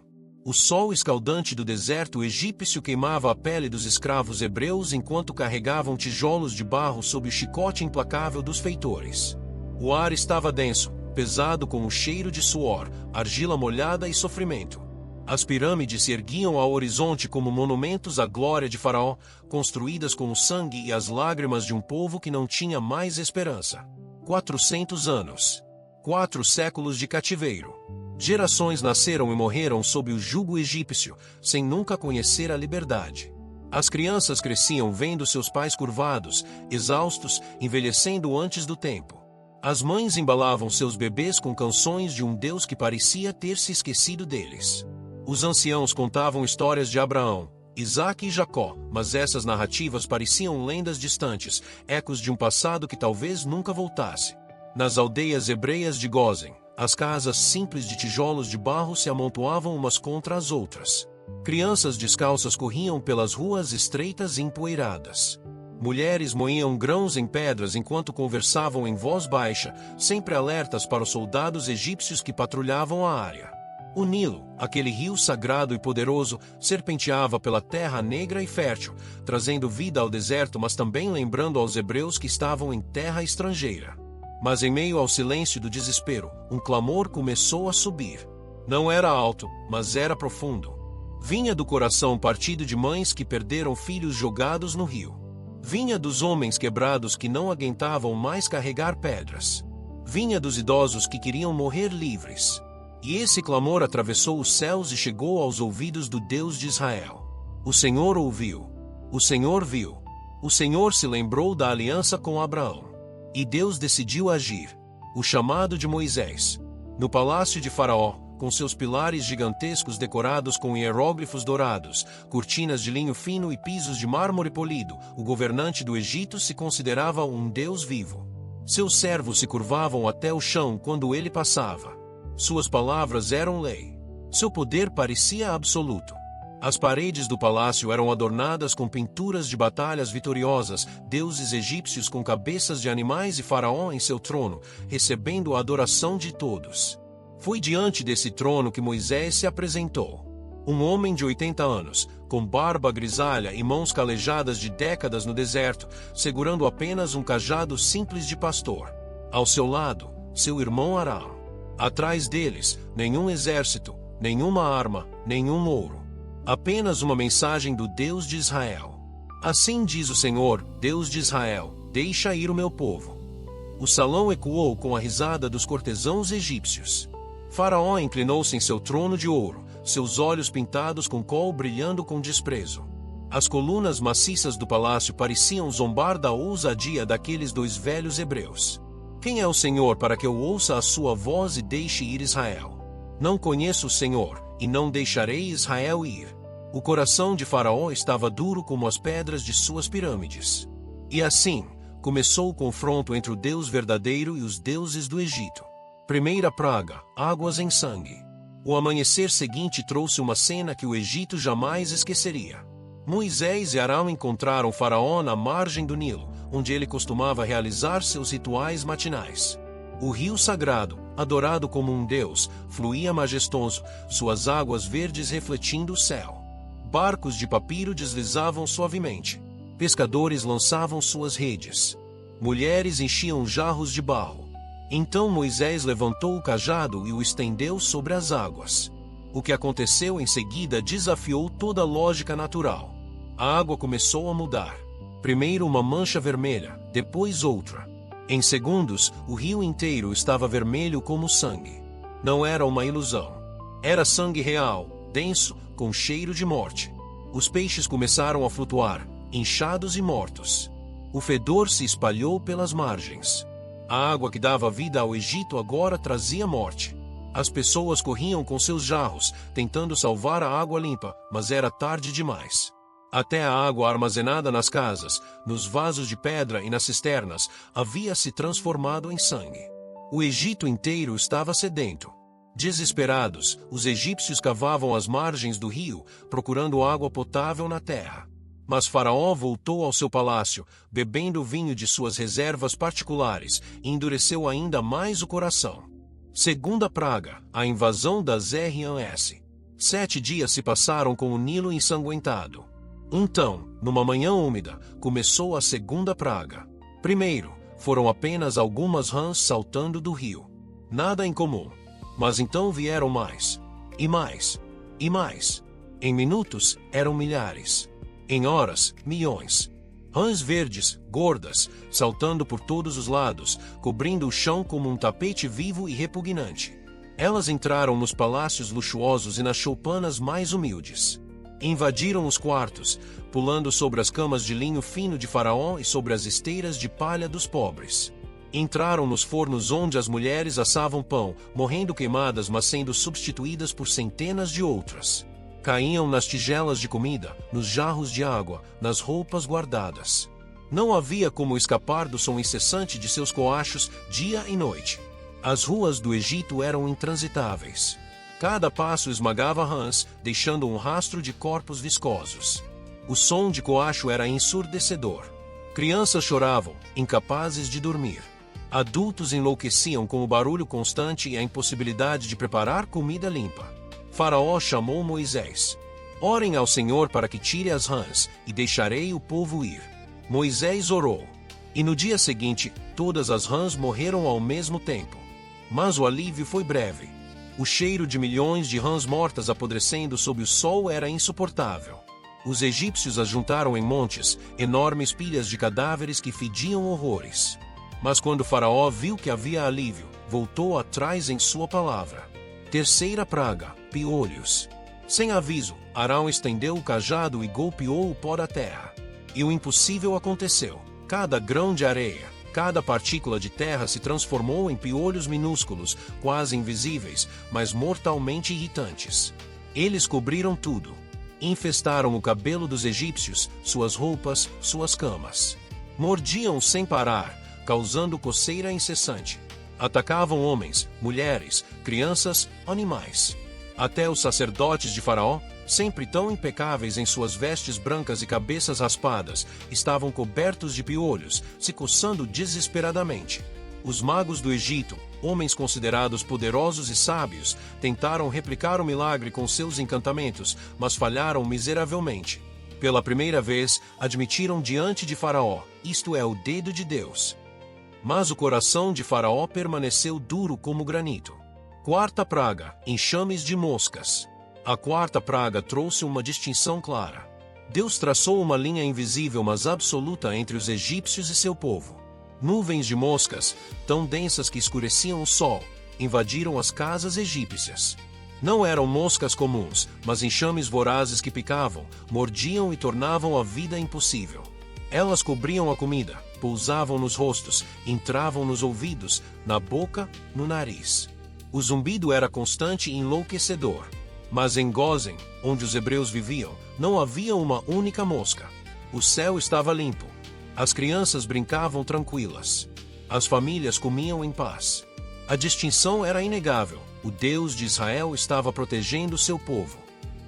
O sol escaldante do deserto egípcio queimava a pele dos escravos hebreus enquanto carregavam tijolos de barro sob o chicote implacável dos feitores. O ar estava denso, pesado com o cheiro de suor, argila molhada e sofrimento. As pirâmides se erguiam ao horizonte como monumentos à glória de Faraó, construídas com o sangue e as lágrimas de um povo que não tinha mais esperança. 400 anos. 4 séculos de cativeiro. Gerações nasceram e morreram sob o jugo egípcio, sem nunca conhecer a liberdade. As crianças cresciam vendo seus pais curvados, exaustos, envelhecendo antes do tempo. As mães embalavam seus bebês com canções de um Deus que parecia ter se esquecido deles. Os anciãos contavam histórias de Abraão, Isaque e Jacó, mas essas narrativas pareciam lendas distantes, ecos de um passado que talvez nunca voltasse. Nas aldeias hebreias de Gósen, as casas simples de tijolos de barro se amontoavam umas contra as outras. Crianças descalças corriam pelas ruas estreitas e empoeiradas. Mulheres moíam grãos em pedras enquanto conversavam em voz baixa, sempre alertas para os soldados egípcios que patrulhavam a área. O Nilo, aquele rio sagrado e poderoso, serpenteava pela terra negra e fértil, trazendo vida ao deserto, mas também lembrando aos hebreus que estavam em terra estrangeira. Mas em meio ao silêncio do desespero, um clamor começou a subir. Não era alto, mas era profundo. Vinha do coração partido de mães que perderam filhos jogados no rio. Vinha dos homens quebrados que não aguentavam mais carregar pedras. Vinha dos idosos que queriam morrer livres. E esse clamor atravessou os céus e chegou aos ouvidos do Deus de Israel. O Senhor ouviu. O Senhor viu. O Senhor se lembrou da aliança com Abraão. E Deus decidiu agir. O chamado de Moisés. No palácio de Faraó, com seus pilares gigantescos decorados com hieróglifos dourados, cortinas de linho fino e pisos de mármore polido, o governante do Egito se considerava um Deus vivo. Seus servos se curvavam até o chão quando ele passava. Suas palavras eram lei. Seu poder parecia absoluto. As paredes do palácio eram adornadas com pinturas de batalhas vitoriosas, deuses egípcios com cabeças de animais e Faraó em seu trono, recebendo a adoração de todos. Foi diante desse trono que Moisés se apresentou. Um homem de 80 anos, com barba grisalha e mãos calejadas de décadas no deserto, segurando apenas um cajado simples de pastor. Ao seu lado, seu irmão Arão. Atrás deles, nenhum exército, nenhuma arma, nenhum ouro. Apenas uma mensagem do Deus de Israel. Assim diz o Senhor, Deus de Israel: deixa ir o meu povo. O salão ecoou com a risada dos cortesãos egípcios. Faraó inclinou-se em seu trono de ouro, seus olhos pintados com col brilhando com desprezo. As colunas maciças do palácio pareciam zombar da ousadia daqueles dois velhos hebreus. Quem é o Senhor para que eu ouça a sua voz e deixe ir Israel? Não conheço o Senhor, e não deixarei Israel ir. O coração de Faraó estava duro como as pedras de suas pirâmides. E assim, começou o confronto entre o Deus verdadeiro e os deuses do Egito. Primeira praga, águas em sangue. O amanhecer seguinte trouxe uma cena que o Egito jamais esqueceria. Moisés e Arão encontraram Faraó na margem do Nilo, onde ele costumava realizar seus rituais matinais. O rio sagrado, adorado como um deus, fluía majestoso, suas águas verdes refletindo o céu. Barcos de papiro deslizavam suavemente. Pescadores lançavam suas redes. Mulheres enchiam jarros de barro. Então Moisés levantou o cajado e o estendeu sobre as águas. O que aconteceu em seguida desafiou toda a lógica natural. A água começou a mudar. Primeiro uma mancha vermelha, depois outra. Em segundos, o rio inteiro estava vermelho como sangue. Não era uma ilusão. Era sangue real, denso, com cheiro de morte. Os peixes começaram a flutuar, inchados e mortos. O fedor se espalhou pelas margens. A água que dava vida ao Egito agora trazia morte. As pessoas corriam com seus jarros, tentando salvar a água limpa, mas era tarde demais. Até a água armazenada nas casas, nos vasos de pedra e nas cisternas, havia se transformado em sangue. O Egito inteiro estava sedento. Desesperados, os egípcios cavavam as margens do rio, procurando água potável na terra. Mas Faraó voltou ao seu palácio, bebendo o vinho de suas reservas particulares, e endureceu ainda mais o coração. Segunda praga, a invasão das RAS. 7 dias se passaram com o Nilo ensanguentado. Então, numa manhã úmida, começou a segunda praga. Primeiro, foram apenas algumas rãs saltando do rio. Nada em comum. Mas então vieram mais. E mais. E mais. Em minutos, eram milhares. Em horas, milhões. Rãs verdes, gordas, saltando por todos os lados, cobrindo o chão como um tapete vivo e repugnante. Elas entraram nos palácios luxuosos e nas choupanas mais humildes. Invadiram os quartos, pulando sobre as camas de linho fino de Faraó e sobre as esteiras de palha dos pobres. Entraram nos fornos onde as mulheres assavam pão, morrendo queimadas mas sendo substituídas por centenas de outras. Caíam nas tigelas de comida, nos jarros de água, nas roupas guardadas. Não havia como escapar do som incessante de seus coachos dia e noite. As ruas do Egito eram intransitáveis. Cada passo esmagava rãs, deixando um rastro de corpos viscosos. O som de coacho era ensurdecedor. Crianças choravam, incapazes de dormir. Adultos enlouqueciam com o barulho constante e a impossibilidade de preparar comida limpa. Faraó chamou Moisés. Orem ao Senhor para que tire as rãs, e deixarei o povo ir. Moisés orou. E no dia seguinte, todas as rãs morreram ao mesmo tempo. Mas o alívio foi breve. O cheiro de milhões de rãs mortas apodrecendo sob o sol era insuportável. Os egípcios as juntaram em montes, enormes pilhas de cadáveres que fediam horrores. Mas quando Faraó viu que havia alívio, voltou atrás em sua palavra. Terceira praga, piolhos. Sem aviso, Arão estendeu o cajado e golpeou o pó da terra. E o impossível aconteceu. Cada grão de areia, cada partícula de terra se transformou em piolhos minúsculos, quase invisíveis, mas mortalmente irritantes. Eles cobriram tudo. Infestaram o cabelo dos egípcios, suas roupas, suas camas. Mordiam sem parar, causando coceira incessante. Atacavam homens, mulheres, crianças, animais. Até os sacerdotes de Faraó, sempre tão impecáveis em suas vestes brancas e cabeças raspadas, estavam cobertos de piolhos, se coçando desesperadamente. Os magos do Egito, homens considerados poderosos e sábios, tentaram replicar o milagre com seus encantamentos, mas falharam miseravelmente. Pela primeira vez, admitiram diante de Faraó: isto é o dedo de Deus. Mas o coração de Faraó permaneceu duro como granito. Quarta praga, enxames de moscas. A quarta praga trouxe uma distinção clara. Deus traçou uma linha invisível mas absoluta entre os egípcios e seu povo. Nuvens de moscas, tão densas que escureciam o sol, invadiram as casas egípcias. Não eram moscas comuns, mas enxames vorazes que picavam, mordiam e tornavam a vida impossível. Elas cobriam a comida, pousavam nos rostos, entravam nos ouvidos, na boca, no nariz. O zumbido era constante e enlouquecedor. Mas em Gósen, onde os hebreus viviam, não havia uma única mosca. O céu estava limpo. As crianças brincavam tranquilas. As famílias comiam em paz. A distinção era inegável. O Deus de Israel estava protegendo seu povo.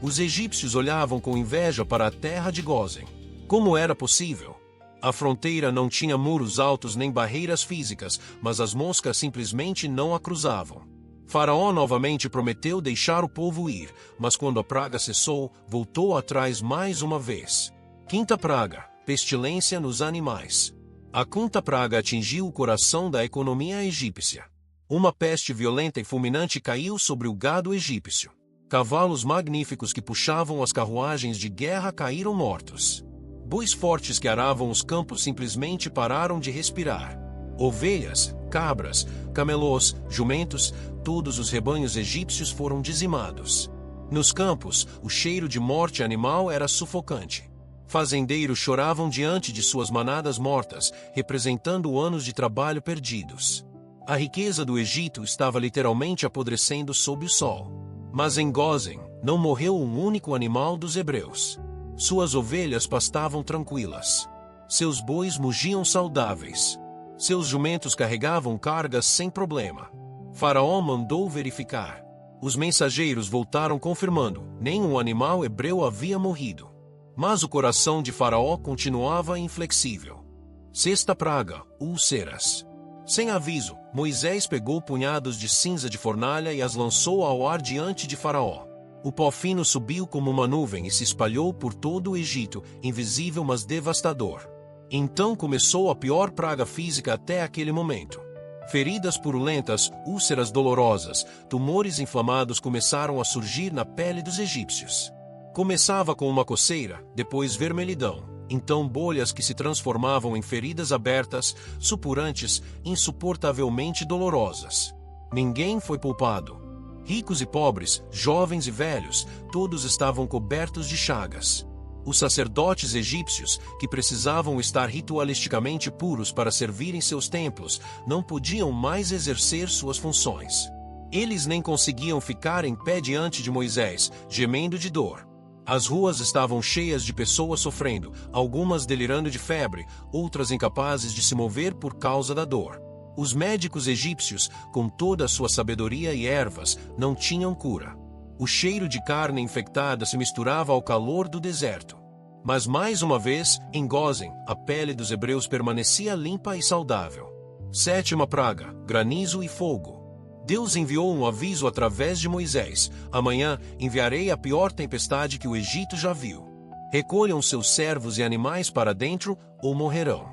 Os egípcios olhavam com inveja para a terra de Gósen. Como era possível? A fronteira não tinha muros altos nem barreiras físicas, mas as moscas simplesmente não a cruzavam. Faraó novamente prometeu deixar o povo ir, mas quando a praga cessou, voltou atrás mais uma vez. Quinta praga: pestilência nos animais. A quinta praga atingiu o coração da economia egípcia. Uma peste violenta e fulminante caiu sobre o gado egípcio. Cavalos magníficos que puxavam as carruagens de guerra caíram mortos. Bois fortes que aravam os campos simplesmente pararam de respirar. Ovelhas, cabras, camelôs, jumentos, todos os rebanhos egípcios foram dizimados. Nos campos, o cheiro de morte animal era sufocante. Fazendeiros choravam diante de suas manadas mortas, representando anos de trabalho perdidos. A riqueza do Egito estava literalmente apodrecendo sob o sol. Mas em Gósen, não morreu um único animal dos hebreus. Suas ovelhas pastavam tranquilas. Seus bois mugiam saudáveis. Seus jumentos carregavam cargas sem problema. Faraó mandou verificar. Os mensageiros voltaram confirmando: nenhum animal hebreu havia morrido. Mas o coração de Faraó continuava inflexível. Sexta praga: úlceras. Sem aviso, Moisés pegou punhados de cinza de fornalha e as lançou ao ar diante de Faraó. O pó fino subiu como uma nuvem e se espalhou por todo o Egito, invisível mas devastador. Então começou a pior praga física até aquele momento. Feridas purulentas, úlceras dolorosas, tumores inflamados começaram a surgir na pele dos egípcios. Começava com uma coceira, depois vermelhidão, então bolhas que se transformavam em feridas abertas, supurantes, insuportavelmente dolorosas. Ninguém foi poupado. Ricos e pobres, jovens e velhos, todos estavam cobertos de chagas. Os sacerdotes egípcios, que precisavam estar ritualisticamente puros para servir em seus templos, não podiam mais exercer suas funções. Eles nem conseguiam ficar em pé diante de Moisés, gemendo de dor. As ruas estavam cheias de pessoas sofrendo, algumas delirando de febre, outras incapazes de se mover por causa da dor. Os médicos egípcios, com toda a sua sabedoria e ervas, não tinham cura. O cheiro de carne infectada se misturava ao calor do deserto. Mas mais uma vez, em Gósen, a pele dos hebreus permanecia limpa e saudável. Sétima praga: granizo e fogo. Deus enviou um aviso através de Moisés: amanhã enviarei a pior tempestade que o Egito já viu. Recolham seus servos e animais para dentro, ou morrerão.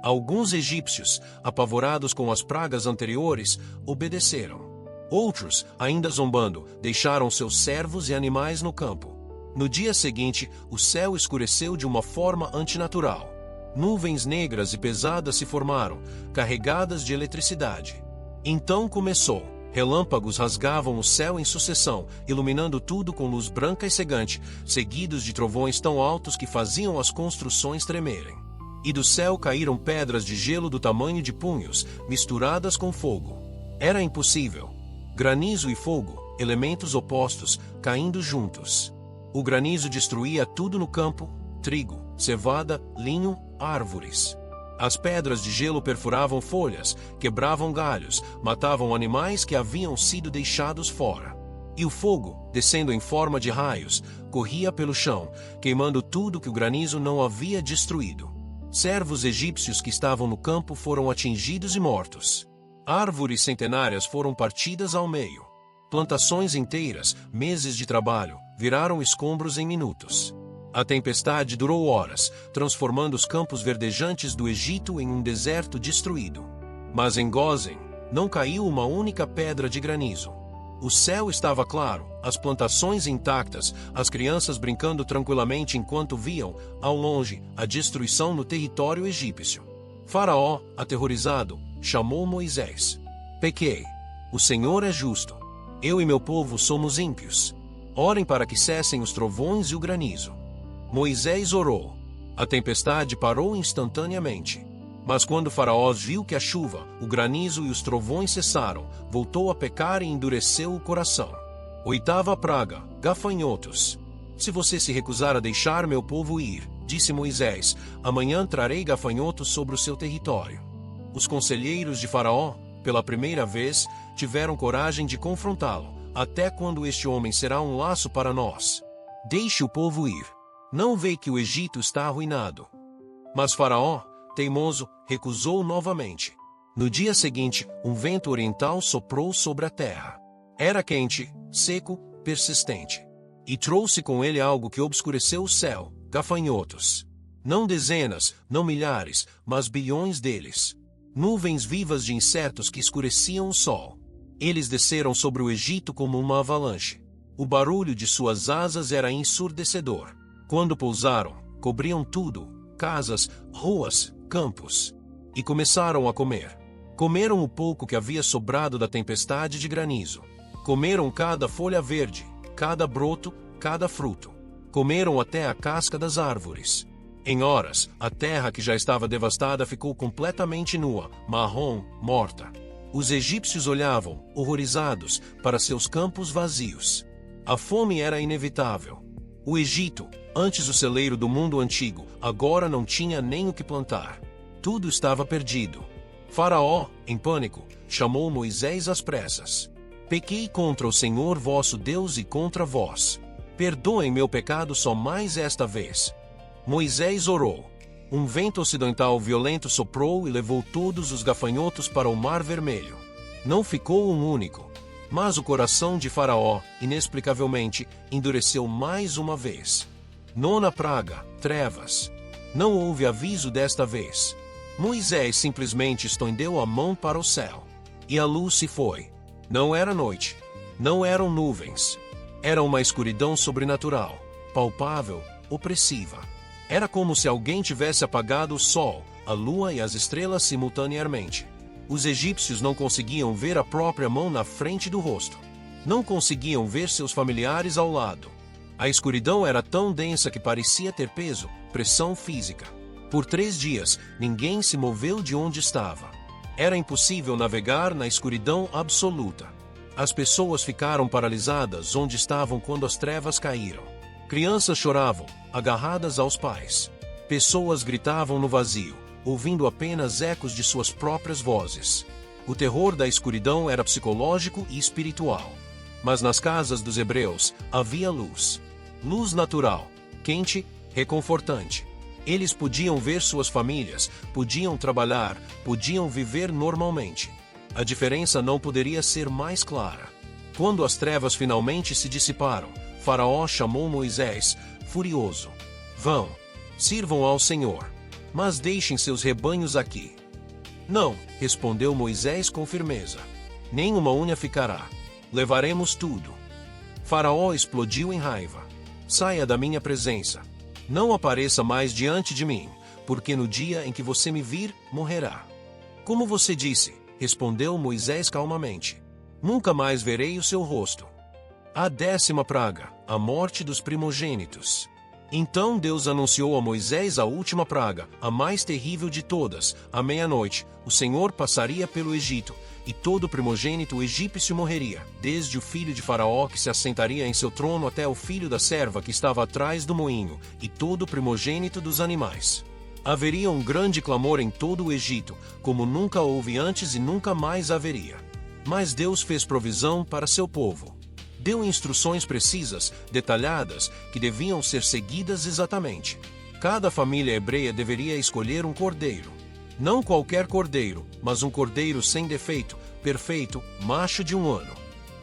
Alguns egípcios, apavorados com as pragas anteriores, obedeceram. Outros, ainda zombando, deixaram seus servos e animais no campo. No dia seguinte, o céu escureceu de uma forma antinatural. Nuvens negras e pesadas se formaram, carregadas de eletricidade. Então começou. Relâmpagos rasgavam o céu em sucessão, iluminando tudo com luz branca e cegante, seguidos de trovões tão altos que faziam as construções tremerem. E do céu caíram pedras de gelo do tamanho de punhos, misturadas com fogo. Era impossível. Granizo e fogo, elementos opostos, caindo juntos. O granizo destruía tudo no campo: trigo, cevada, linho, árvores. As pedras de gelo perfuravam folhas, quebravam galhos, matavam animais que haviam sido deixados fora. E o fogo, descendo em forma de raios, corria pelo chão, queimando tudo que o granizo não havia destruído. Servos egípcios que estavam no campo foram atingidos e mortos. Árvores centenárias foram partidas ao meio. Plantações inteiras, meses de trabalho, viraram escombros em minutos. A tempestade durou horas, transformando os campos verdejantes do Egito em um deserto destruído. Mas em Gósen, não caiu uma única pedra de granizo. O céu estava claro, as plantações intactas, as crianças brincando tranquilamente enquanto viam, ao longe, a destruição no território egípcio. Faraó, aterrorizado, chamou Moisés. Pequei. O Senhor é justo. Eu e meu povo somos ímpios. Orem para que cessem os trovões e o granizo. Moisés orou. A tempestade parou instantaneamente. Mas quando Faraó viu que a chuva, o granizo e os trovões cessaram, voltou a pecar e endureceu o coração. 8ª praga, gafanhotos. Se você se recusar a deixar meu povo ir, disse Moisés, amanhã trarei gafanhotos sobre o seu território. Os conselheiros de Faraó, pela primeira vez, tiveram coragem de confrontá-lo. Até quando este homem será um laço para nós? Deixe o povo ir. Não vê que o Egito está arruinado. Mas Faraó, teimoso, recusou novamente. No dia seguinte, um vento oriental soprou sobre a terra. Era quente, seco, persistente. E trouxe com ele algo que obscureceu o céu, gafanhotos. Não dezenas, não milhares, mas bilhões deles. Nuvens vivas de insetos que escureciam o sol. Eles desceram sobre o Egito como uma avalanche. O barulho de suas asas era ensurdecedor. Quando pousaram, cobriam tudo, casas, ruas, campos. E começaram a comer. Comeram o pouco que havia sobrado da tempestade de granizo. Comeram cada folha verde, cada broto, cada fruto. Comeram até a casca das árvores. Em horas, a terra que já estava devastada ficou completamente nua, marrom, morta. Os egípcios olhavam, horrorizados, para seus campos vazios. A fome era inevitável. O Egito, antes o celeiro do mundo antigo, agora não tinha nem o que plantar. Tudo estava perdido. Faraó, em pânico, chamou Moisés às pressas. Pequei contra o Senhor vosso Deus e contra vós. Perdoem meu pecado só mais esta vez. Moisés orou. Um vento ocidental violento soprou e levou todos os gafanhotos para o Mar Vermelho. Não ficou um único. Mas o coração de Faraó, inexplicavelmente, endureceu mais uma vez. 9ª praga, trevas. Não houve aviso desta vez. Moisés simplesmente estendeu a mão para o céu. E a luz se foi. Não era noite. Não eram nuvens. Era uma escuridão sobrenatural, palpável, opressiva. Era como se alguém tivesse apagado o sol, a lua e as estrelas simultaneamente. Os egípcios não conseguiam ver a própria mão na frente do rosto. Não conseguiam ver seus familiares ao lado. A escuridão era tão densa que parecia ter peso, pressão física. Por 3 dias, ninguém se moveu de onde estava. Era impossível navegar na escuridão absoluta. As pessoas ficaram paralisadas onde estavam quando as trevas caíram. Crianças choravam, agarradas aos pais. Pessoas gritavam no vazio, ouvindo apenas ecos de suas próprias vozes. O terror da escuridão era psicológico e espiritual. Mas nas casas dos hebreus havia luz. Luz natural, quente, reconfortante. Eles podiam ver suas famílias, podiam trabalhar, podiam viver normalmente. A diferença não poderia ser mais clara. Quando as trevas finalmente se dissiparam, Faraó chamou Moisés, furioso. Vão, sirvam ao Senhor, mas deixem seus rebanhos aqui. Não, respondeu Moisés com firmeza. Nem uma unha ficará. Levaremos tudo. Faraó explodiu em raiva. Saia da minha presença. Não apareça mais diante de mim, porque no dia em que você me vir, morrerá. Como você disse, respondeu Moisés calmamente. Nunca mais verei o seu rosto. A 10ª praga, a morte dos primogênitos. Então Deus anunciou a Moisés a última praga, a mais terrível de todas. À meia-noite, o Senhor passaria pelo Egito, e todo primogênito egípcio morreria, desde o filho de Faraó que se assentaria em seu trono até o filho da serva que estava atrás do moinho, e todo primogênito dos animais. Haveria um grande clamor em todo o Egito, como nunca houve antes e nunca mais haveria. Mas Deus fez provisão para seu povo. Deu instruções precisas, detalhadas, que deviam ser seguidas exatamente. Cada família hebreia deveria escolher um cordeiro. Não qualquer cordeiro, mas um cordeiro sem defeito, perfeito, macho de 1 ano.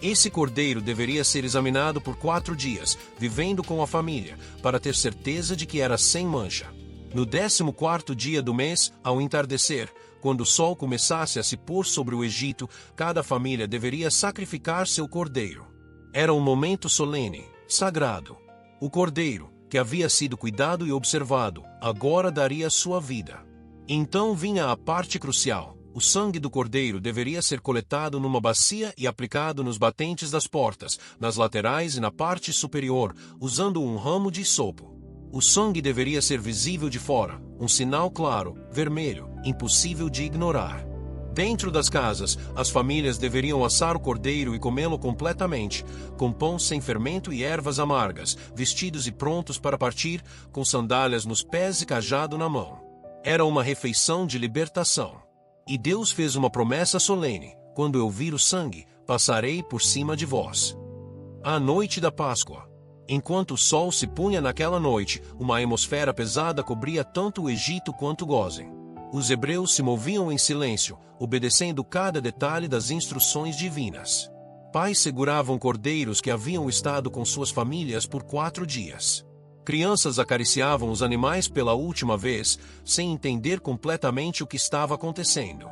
Esse cordeiro deveria ser examinado por 4 dias, vivendo com a família, para ter certeza de que era sem mancha. No 14º dia do mês, ao entardecer, quando o sol começasse a se pôr sobre o Egito, cada família deveria sacrificar seu cordeiro. Era um momento solene, sagrado. O cordeiro, que havia sido cuidado e observado, agora daria sua vida. Então vinha a parte crucial. O sangue do cordeiro deveria ser coletado numa bacia e aplicado nos batentes das portas, nas laterais e na parte superior, usando um ramo de hisopo. O sangue deveria ser visível de fora, um sinal claro, vermelho, impossível de ignorar. Dentro das casas, as famílias deveriam assar o cordeiro e comê-lo completamente, com pão sem fermento e ervas amargas, vestidos e prontos para partir, com sandálias nos pés e cajado na mão. Era uma refeição de libertação. E Deus fez uma promessa solene: quando eu vir o sangue, passarei por cima de vós. À noite da Páscoa. Enquanto o sol se punha naquela noite, uma atmosfera pesada cobria tanto o Egito quanto Gósen. Os hebreus se moviam em silêncio, obedecendo cada detalhe das instruções divinas. Pais seguravam cordeiros que haviam estado com suas famílias por 4 dias. Crianças acariciavam os animais pela última vez, sem entender completamente o que estava acontecendo.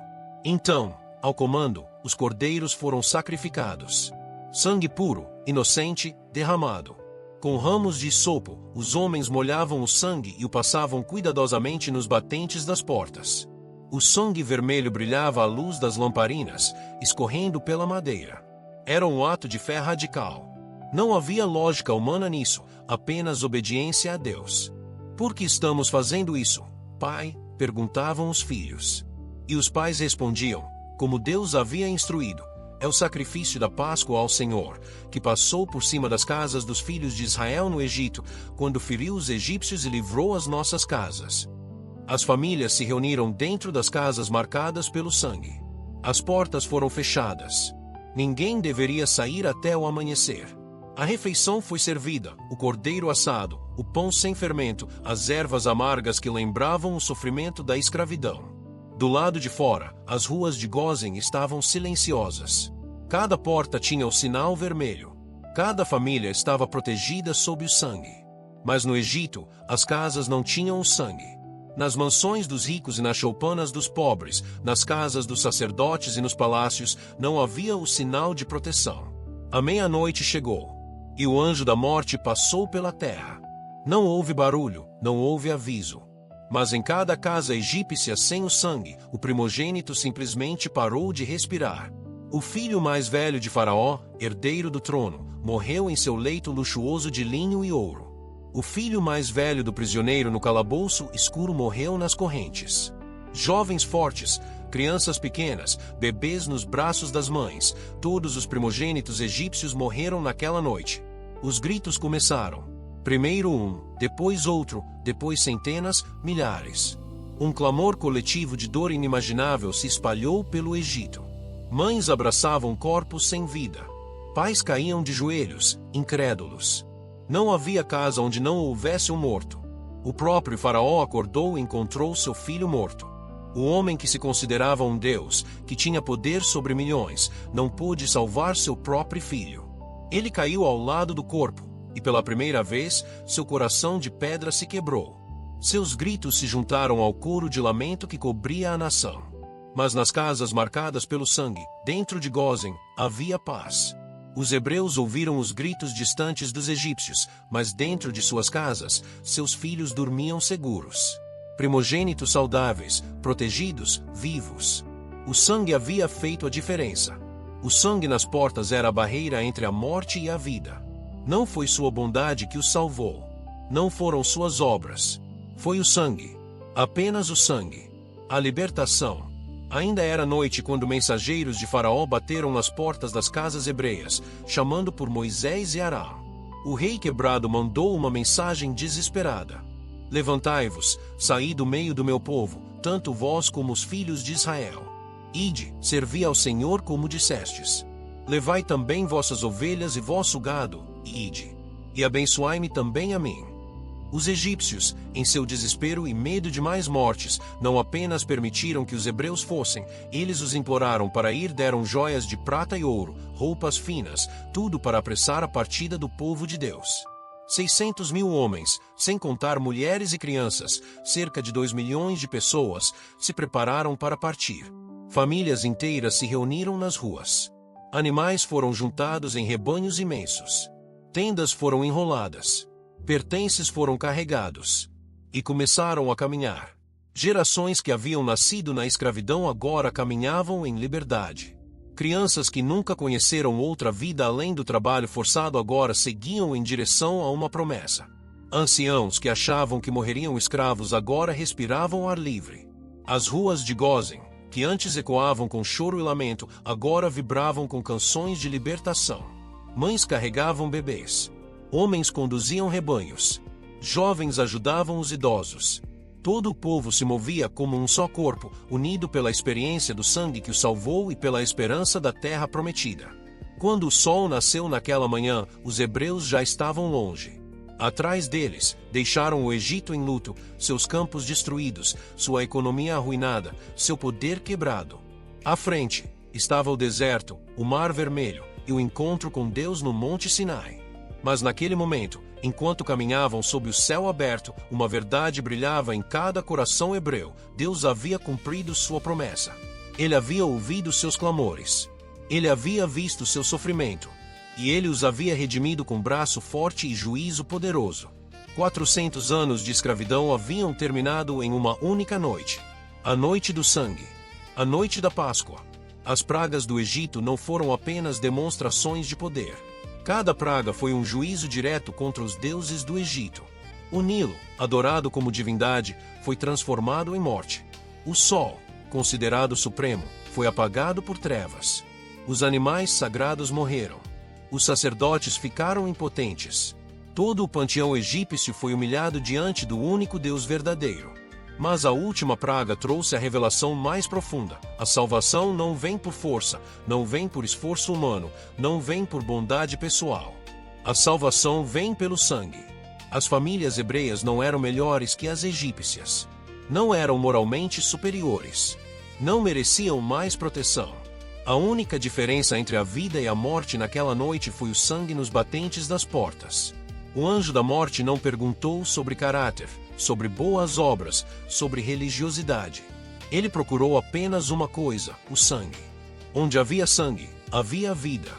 Então, ao comando, os cordeiros foram sacrificados. Sangue puro, inocente, derramado. Com ramos de hisopo, os homens molhavam o sangue e o passavam cuidadosamente nos batentes das portas. O sangue vermelho brilhava à luz das lamparinas, escorrendo pela madeira. Era um ato de fé radical. Não havia lógica humana nisso, apenas obediência a Deus. Por que estamos fazendo isso, pai? Perguntavam os filhos. E os pais respondiam, como Deus havia instruído: é o sacrifício da Páscoa ao Senhor, que passou por cima das casas dos filhos de Israel no Egito, quando feriu os egípcios e livrou as nossas casas. As famílias se reuniram dentro das casas marcadas pelo sangue. As portas foram fechadas. Ninguém deveria sair até o amanhecer. A refeição foi servida, o cordeiro assado, o pão sem fermento, as ervas amargas que lembravam o sofrimento da escravidão. Do lado de fora, as ruas de Gósen estavam silenciosas. Cada porta tinha o sinal vermelho. Cada família estava protegida sob o sangue. Mas no Egito, as casas não tinham o sangue. Nas mansões dos ricos e nas choupanas dos pobres, nas casas dos sacerdotes e nos palácios, não havia o sinal de proteção. A meia-noite chegou. E o anjo da morte passou pela terra. Não houve barulho, não houve aviso. Mas em cada casa egípcia sem o sangue, o primogênito simplesmente parou de respirar. O filho mais velho de Faraó, herdeiro do trono, morreu em seu leito luxuoso de linho e ouro. O filho mais velho do prisioneiro no calabouço escuro morreu nas correntes. Jovens fortes, crianças pequenas, bebês nos braços das mães, todos os primogênitos egípcios morreram naquela noite. Os gritos começaram. Primeiro um, depois outro, depois centenas, milhares. Um clamor coletivo de dor inimaginável se espalhou pelo Egito. Mães abraçavam corpos sem vida. Pais caíam de joelhos, incrédulos. Não havia casa onde não houvesse um morto. O próprio Faraó acordou e encontrou seu filho morto. O homem que se considerava um deus, que tinha poder sobre milhões, não pôde salvar seu próprio filho. Ele caiu ao lado do corpo, e pela primeira vez, seu coração de pedra se quebrou. Seus gritos se juntaram ao coro de lamento que cobria a nação. Mas nas casas marcadas pelo sangue, dentro de Gósen, havia paz. Os hebreus ouviram os gritos distantes dos egípcios, mas dentro de suas casas, seus filhos dormiam seguros. Primogênitos saudáveis, protegidos, vivos. O sangue havia feito a diferença. O sangue nas portas era a barreira entre a morte e a vida. Não foi sua bondade que os salvou. Não foram suas obras. Foi o sangue. Apenas o sangue. A libertação. Ainda era noite quando mensageiros de Faraó bateram nas portas das casas hebreias, chamando por Moisés e Arão. O rei quebrado mandou uma mensagem desesperada. Levantai-vos, saí do meio do meu povo, tanto vós como os filhos de Israel. Ide, servi ao Senhor como dissestes. Levai também vossas ovelhas e vosso gado, e ide. E abençoai-me também a mim. Os egípcios, em seu desespero e medo de mais mortes, não apenas permitiram que os hebreus fossem, eles os imploraram para ir, deram joias de prata e ouro, roupas finas, tudo para apressar a partida do povo de Deus. 600.000 homens, sem contar mulheres e crianças, cerca de 2 milhões de pessoas, se prepararam para partir. Famílias inteiras se reuniram nas ruas. Animais foram juntados em rebanhos imensos. Tendas foram enroladas. Pertences foram carregados. E começaram a caminhar. Gerações que haviam nascido na escravidão agora caminhavam em liberdade. Crianças que nunca conheceram outra vida além do trabalho forçado agora seguiam em direção a uma promessa. Anciãos que achavam que morreriam escravos agora respiravam ar livre. As ruas de Gozen, que antes ecoavam com choro e lamento, agora vibravam com canções de libertação. Mães carregavam bebês. Homens conduziam rebanhos. Jovens ajudavam os idosos. Todo o povo se movia como um só corpo, unido pela experiência do sangue que o salvou e pela esperança da terra prometida. Quando o sol nasceu naquela manhã, os hebreus já estavam longe. Atrás deles, deixaram o Egito em luto, seus campos destruídos, sua economia arruinada, seu poder quebrado. À frente, estava o deserto, o Mar Vermelho, e o encontro com Deus no Monte Sinai. Mas naquele momento, enquanto caminhavam sob o céu aberto, uma verdade brilhava em cada coração hebreu: Deus havia cumprido sua promessa. Ele havia ouvido seus clamores. Ele havia visto seu sofrimento. E ele os havia redimido com braço forte e juízo poderoso. 400 anos de escravidão haviam terminado em uma única noite. A noite do sangue. A noite da Páscoa. As pragas do Egito não foram apenas demonstrações de poder. Cada praga foi um juízo direto contra os deuses do Egito. O Nilo, adorado como divindade, foi transformado em morte. O sol, considerado supremo, foi apagado por trevas. Os animais sagrados morreram. Os sacerdotes ficaram impotentes. Todo o panteão egípcio foi humilhado diante do único Deus verdadeiro. Mas a última praga trouxe a revelação mais profunda. A salvação não vem por força, não vem por esforço humano, não vem por bondade pessoal. A salvação vem pelo sangue. As famílias hebreias não eram melhores que as egípcias. Não eram moralmente superiores. Não mereciam mais proteção. A única diferença entre a vida e a morte naquela noite foi o sangue nos batentes das portas. O anjo da morte não perguntou sobre caráter, sobre boas obras, sobre religiosidade. Ele procurou apenas uma coisa: o sangue. Onde havia sangue, havia vida.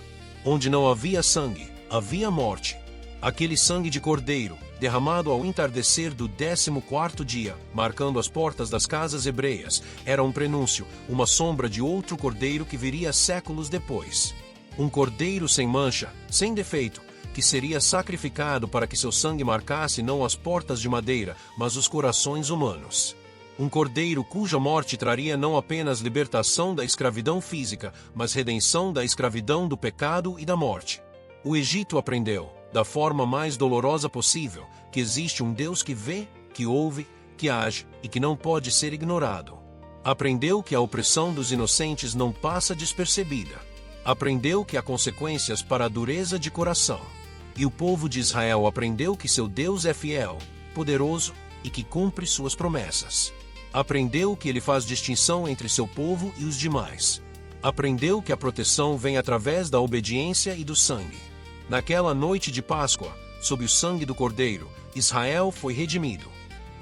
Onde não havia sangue, havia morte. Aquele sangue de cordeiro, derramado ao entardecer do 14º dia, marcando as portas das casas hebreias, era um prenúncio, uma sombra de outro cordeiro que viria séculos depois. Um cordeiro sem mancha, sem defeito, que seria sacrificado para que seu sangue marcasse não as portas de madeira, mas os corações humanos. Um cordeiro cuja morte traria não apenas libertação da escravidão física, mas redenção da escravidão do pecado e da morte. O Egito aprendeu, da forma mais dolorosa possível, que existe um Deus que vê, que ouve, que age e que não pode ser ignorado. Aprendeu que a opressão dos inocentes não passa despercebida. Aprendeu que há consequências para a dureza de coração. E o povo de Israel aprendeu que seu Deus é fiel, poderoso e que cumpre suas promessas. Aprendeu que ele faz distinção entre seu povo e os demais. Aprendeu que a proteção vem através da obediência e do sangue. Naquela noite de Páscoa, sob o sangue do Cordeiro, Israel foi redimido.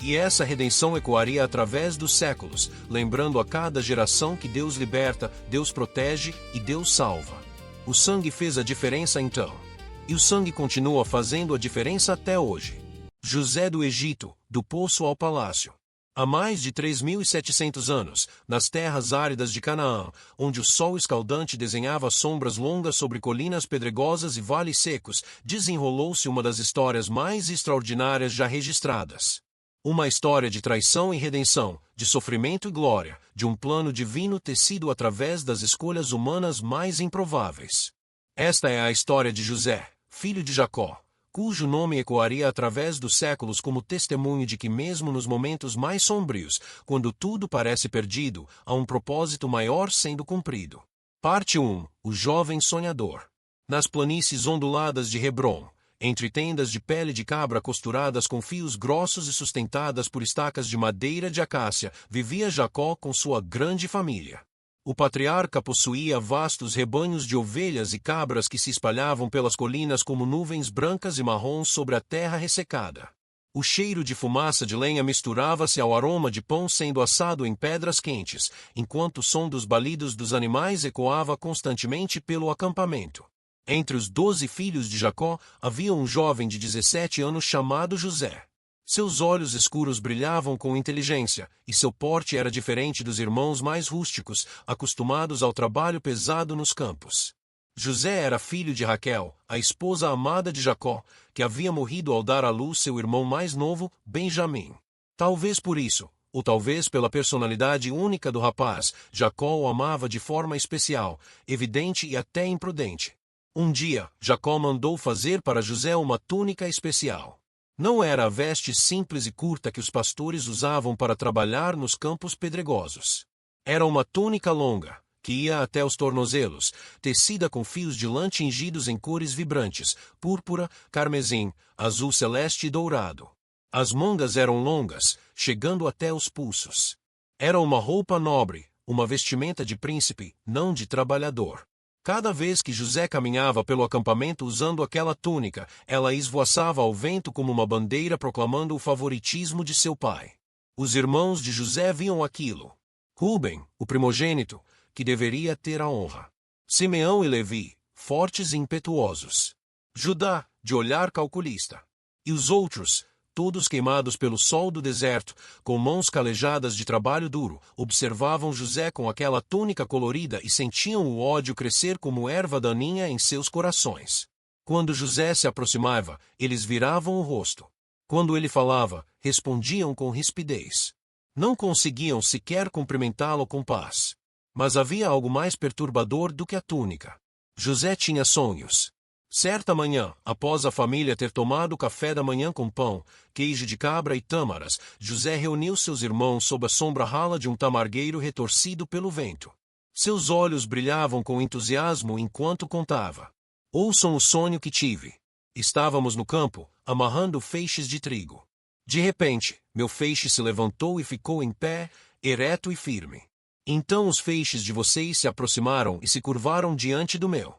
E essa redenção ecoaria através dos séculos, lembrando a cada geração que Deus liberta, Deus protege e Deus salva. O sangue fez a diferença então. E o sangue continua fazendo a diferença até hoje. José do Egito, do poço ao palácio. Há mais de 3.700 anos, nas terras áridas de Canaã, onde o sol escaldante desenhava sombras longas sobre colinas pedregosas e vales secos, desenrolou-se uma das histórias mais extraordinárias já registradas. Uma história de traição e redenção, de sofrimento e glória, de um plano divino tecido através das escolhas humanas mais improváveis. Esta é a história de José, filho de Jacó, cujo nome ecoaria através dos séculos como testemunho de que mesmo nos momentos mais sombrios, quando tudo parece perdido, há um propósito maior sendo cumprido. Parte 1. O jovem sonhador. Nas planícies onduladas de Hebrom, entre tendas de pele de cabra costuradas com fios grossos e sustentadas por estacas de madeira de acácia, vivia Jacó com sua grande família. O patriarca possuía vastos rebanhos de ovelhas e cabras que se espalhavam pelas colinas como nuvens brancas e marrons sobre a terra ressecada. O cheiro de fumaça de lenha misturava-se ao aroma de pão sendo assado em pedras quentes, enquanto o som dos balidos dos animais ecoava constantemente pelo acampamento. Entre os 12 filhos de Jacó, havia um jovem de 17 anos chamado José. Seus olhos escuros brilhavam com inteligência, e seu porte era diferente dos irmãos mais rústicos, acostumados ao trabalho pesado nos campos. José era filho de Raquel, a esposa amada de Jacó, que havia morrido ao dar à luz seu irmão mais novo, Benjamim. Talvez por isso, ou talvez pela personalidade única do rapaz, Jacó o amava de forma especial, evidente e até imprudente. Um dia, Jacó mandou fazer para José uma túnica especial. Não era a veste simples e curta que os pastores usavam para trabalhar nos campos pedregosos. Era uma túnica longa, que ia até os tornozelos, tecida com fios de lã tingidos em cores vibrantes, púrpura, carmesim, azul celeste e dourado. As mangas eram longas, chegando até os pulsos. Era uma roupa nobre, uma vestimenta de príncipe, não de trabalhador. Cada vez que José caminhava pelo acampamento usando aquela túnica, ela esvoaçava ao vento como uma bandeira proclamando o favoritismo de seu pai. Os irmãos de José viam aquilo. Rúben, o primogênito, que deveria ter a honra. Simeão e Levi, fortes e impetuosos. Judá, de olhar calculista. E os outros, todos queimados pelo sol do deserto, com mãos calejadas de trabalho duro, observavam José com aquela túnica colorida e sentiam o ódio crescer como erva daninha em seus corações. Quando José se aproximava, eles viravam o rosto. Quando ele falava, respondiam com rispidez. Não conseguiam sequer cumprimentá-lo com paz. Mas havia algo mais perturbador do que a túnica. José tinha sonhos. Certa manhã, após a família ter tomado café da manhã com pão, queijo de cabra e tâmaras, José reuniu seus irmãos sob a sombra rala de um tamargueiro retorcido pelo vento. Seus olhos brilhavam com entusiasmo enquanto contava. Ouçam o sonho que tive. Estávamos no campo, amarrando feixes de trigo. De repente, meu feixe se levantou e ficou em pé, ereto e firme. Então os feixes de vocês se aproximaram e se curvaram diante do meu.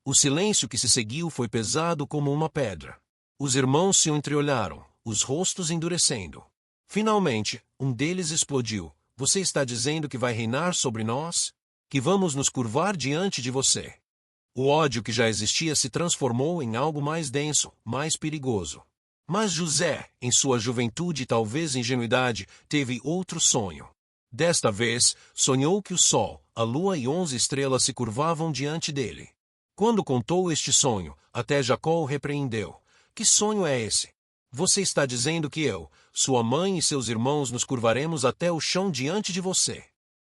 O silêncio que se seguiu foi pesado como uma pedra. Os irmãos se entreolharam, os rostos endurecendo. Finalmente, um deles explodiu. Você está dizendo que vai reinar sobre nós? Que vamos nos curvar diante de você? O ódio que já existia se transformou em algo mais denso, mais perigoso. Mas José, em sua juventude e talvez ingenuidade, teve outro sonho. Desta vez, sonhou que o sol, a lua e 11 estrelas se curvavam diante dele. Quando contou este sonho, até Jacó o repreendeu. Que sonho é esse? Você está dizendo que eu, sua mãe e seus irmãos nos curvaremos até o chão diante de você.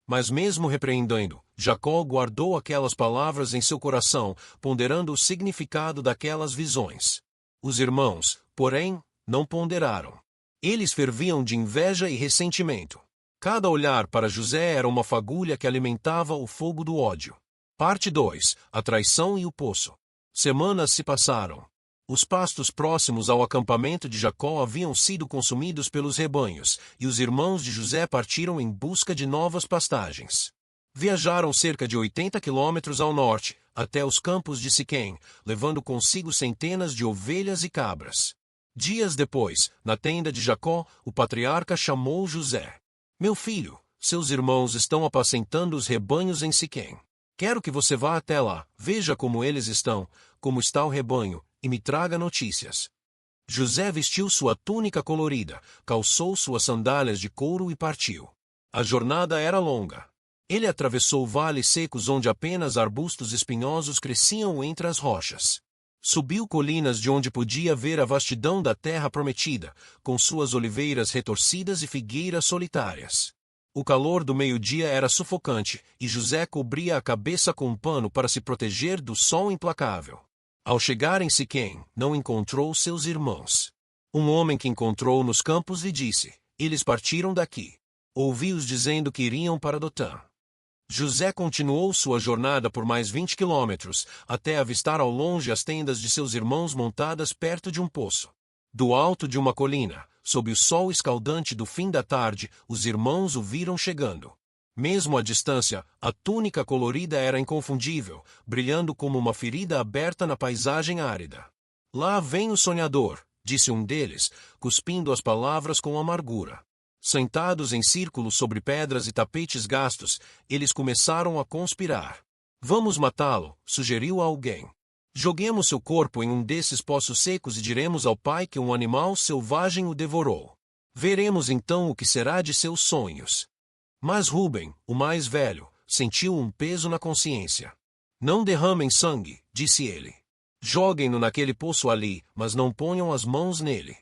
Mas mesmo repreendendo, Jacó guardou aquelas palavras em seu coração, ponderando o significado daquelas visões. Os irmãos, porém, não ponderaram. Eles ferviam de inveja e ressentimento. Cada olhar para José era uma fagulha que alimentava o fogo do ódio. Parte 2. A traição e o poço. Semanas se passaram. Os pastos próximos ao acampamento de Jacó haviam sido consumidos pelos rebanhos, e os irmãos de José partiram em busca de novas pastagens. Viajaram cerca de 80 quilômetros ao norte, até os campos de Siquém, levando consigo centenas de ovelhas e cabras. Dias depois, na tenda de Jacó, o patriarca chamou José. Meu filho, seus irmãos estão apacentando os rebanhos em Siquém. Quero que você vá até lá, veja como eles estão, como está o rebanho, e me traga notícias. José vestiu sua túnica colorida, calçou suas sandálias de couro e partiu. A jornada era longa. Ele atravessou vales secos onde apenas arbustos espinhosos cresciam entre as rochas. Subiu colinas de onde podia ver a vastidão da terra prometida, com suas oliveiras retorcidas e figueiras solitárias. O calor do meio-dia era sufocante, e José cobria a cabeça com um pano para se proteger do sol implacável. Ao chegar em Siquém, não encontrou seus irmãos. Um homem que encontrou nos campos lhe disse: eles partiram daqui. Ouvi-os dizendo que iriam para Dotã. José continuou sua jornada por mais 20 quilômetros, até avistar ao longe as tendas de seus irmãos montadas perto de um poço. Do alto de uma colina, sob o sol escaldante do fim da tarde, os irmãos o viram chegando. Mesmo à distância, a túnica colorida era inconfundível, brilhando como uma ferida aberta na paisagem árida. Lá vem o sonhador, disse um deles, cuspindo as palavras com amargura. Sentados em círculo sobre pedras e tapetes gastos, eles começaram a conspirar. Vamos matá-lo, sugeriu alguém. Joguemos seu corpo em um desses poços secos e diremos ao pai que um animal selvagem o devorou. Veremos então o que será de seus sonhos. Mas Rúben, o mais velho, sentiu um peso na consciência. Não derramem sangue, disse ele. Joguem-no naquele poço ali, mas não ponham as mãos nele.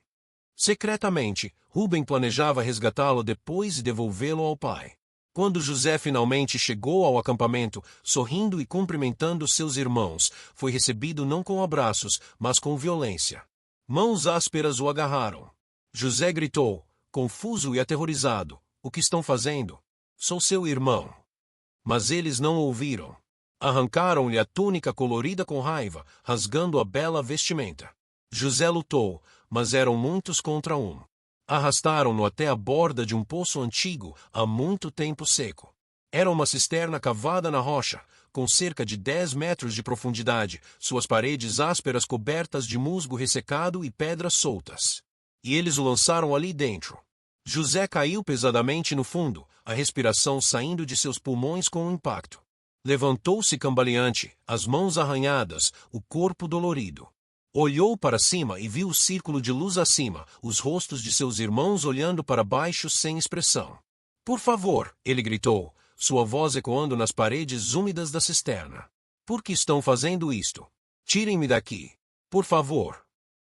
Secretamente, Rúben planejava resgatá-lo depois e devolvê-lo ao pai. Quando José finalmente chegou ao acampamento, sorrindo e cumprimentando seus irmãos, foi recebido não com abraços, mas com violência. Mãos ásperas o agarraram. José gritou, confuso e aterrorizado, o que estão fazendo? Sou seu irmão. Mas eles não ouviram. Arrancaram-lhe a túnica colorida com raiva, rasgando a bela vestimenta. José lutou, mas eram muitos contra um. Arrastaram-no até a borda de um poço antigo, há muito tempo seco. Era uma cisterna cavada na rocha, com cerca de 10 metros de profundidade, suas paredes ásperas cobertas de musgo ressecado e pedras soltas. E eles o lançaram ali dentro. José caiu pesadamente no fundo, a respiração saindo de seus pulmões com o impacto. Levantou-se cambaleante, as mãos arranhadas, o corpo dolorido. Olhou para cima e viu o círculo de luz acima, os rostos de seus irmãos olhando para baixo sem expressão. Por favor, ele gritou, sua voz ecoando nas paredes úmidas da cisterna. Por que estão fazendo isto? Tirem-me daqui. Por favor.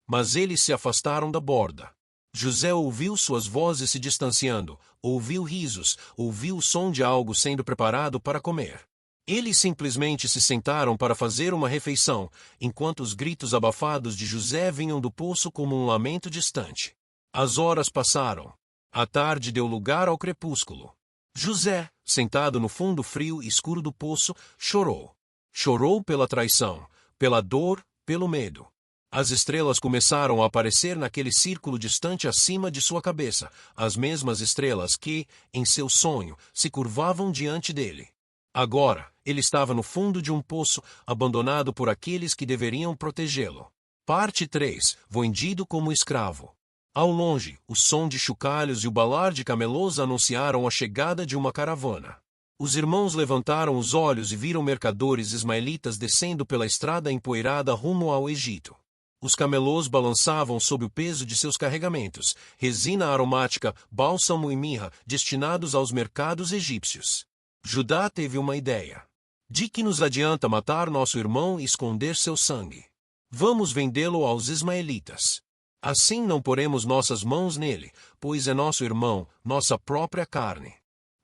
Mas eles se afastaram da borda. José ouviu suas vozes se distanciando, ouviu risos, ouviu o som de algo sendo preparado para comer. Eles simplesmente se sentaram para fazer uma refeição, enquanto os gritos abafados de José vinham do poço como um lamento distante. As horas passaram. A tarde deu lugar ao crepúsculo. José, sentado no fundo frio e escuro do poço, chorou. Chorou pela traição, pela dor, pelo medo. As estrelas começaram a aparecer naquele círculo distante acima de sua cabeça, as mesmas estrelas que, em seu sonho, se curvavam diante dele. Agora, ele estava no fundo de um poço, abandonado por aqueles que deveriam protegê-lo. Parte 3. Vendido como escravo. Ao longe, o som de chocalhos e o balar de camelôs anunciaram a chegada de uma caravana. Os irmãos levantaram os olhos e viram mercadores ismaelitas descendo pela estrada empoeirada rumo ao Egito. Os camelôs balançavam sob o peso de seus carregamentos, resina aromática, bálsamo e mirra, destinados aos mercados egípcios. Judá teve uma ideia. De que nos adianta matar nosso irmão e esconder seu sangue? Vamos vendê-lo aos ismaelitas. Assim não poremos nossas mãos nele, pois é nosso irmão, nossa própria carne.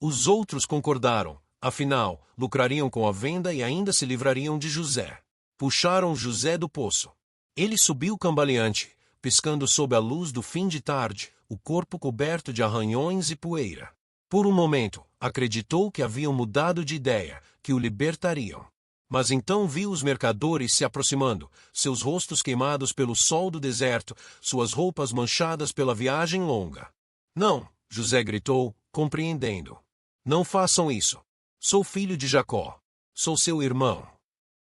Os outros concordaram, afinal, lucrariam com a venda e ainda se livrariam de José. Puxaram José do poço. Ele subiu cambaleante, piscando sob a luz do fim de tarde, o corpo coberto de arranhões e poeira. Por um momento, acreditou que haviam mudado de ideia, que o libertariam. Mas então viu os mercadores se aproximando, seus rostos queimados pelo sol do deserto, suas roupas manchadas pela viagem longa. Não, José gritou, compreendendo. Não façam isso. Sou filho de Jacó. Sou seu irmão.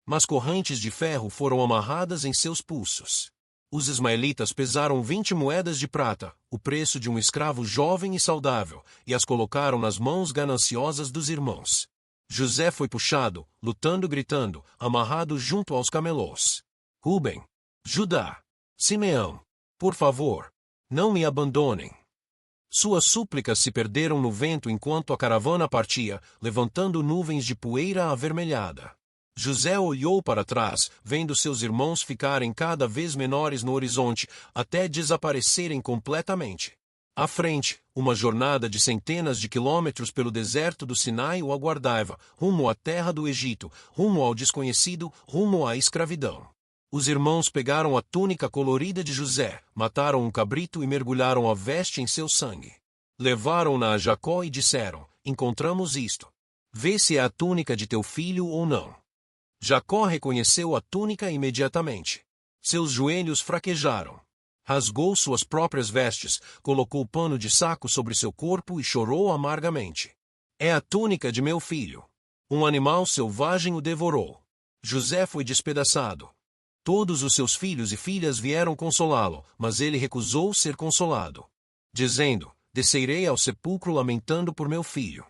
Mas correntes de ferro foram amarradas em seus pulsos. Os ismaelitas pesaram 20 moedas de prata, o preço de um escravo jovem e saudável, e as colocaram nas mãos gananciosas dos irmãos. José foi puxado, lutando e gritando, amarrado junto aos camelôs. Rúben, Judá, Simeão, por favor, não me abandonem. Suas súplicas se perderam no vento enquanto a caravana partia, levantando nuvens de poeira avermelhada. José olhou para trás, vendo seus irmãos ficarem cada vez menores no horizonte, até desaparecerem completamente. À frente, uma jornada de centenas de quilômetros pelo deserto do Sinai o aguardava, rumo à terra do Egito, rumo ao desconhecido, rumo à escravidão. Os irmãos pegaram a túnica colorida de José, mataram um cabrito e mergulharam a veste em seu sangue. Levaram-na a Jacó e disseram, encontramos isto. Vê se é a túnica de teu filho ou não. Jacó reconheceu a túnica imediatamente. Seus joelhos fraquejaram. Rasgou suas próprias vestes, colocou pano de saco sobre seu corpo e chorou amargamente. É a túnica de meu filho. Um animal selvagem o devorou. José foi despedaçado. Todos os seus filhos e filhas vieram consolá-lo, mas ele recusou ser consolado, dizendo, descerei ao sepulcro lamentando por meu filho.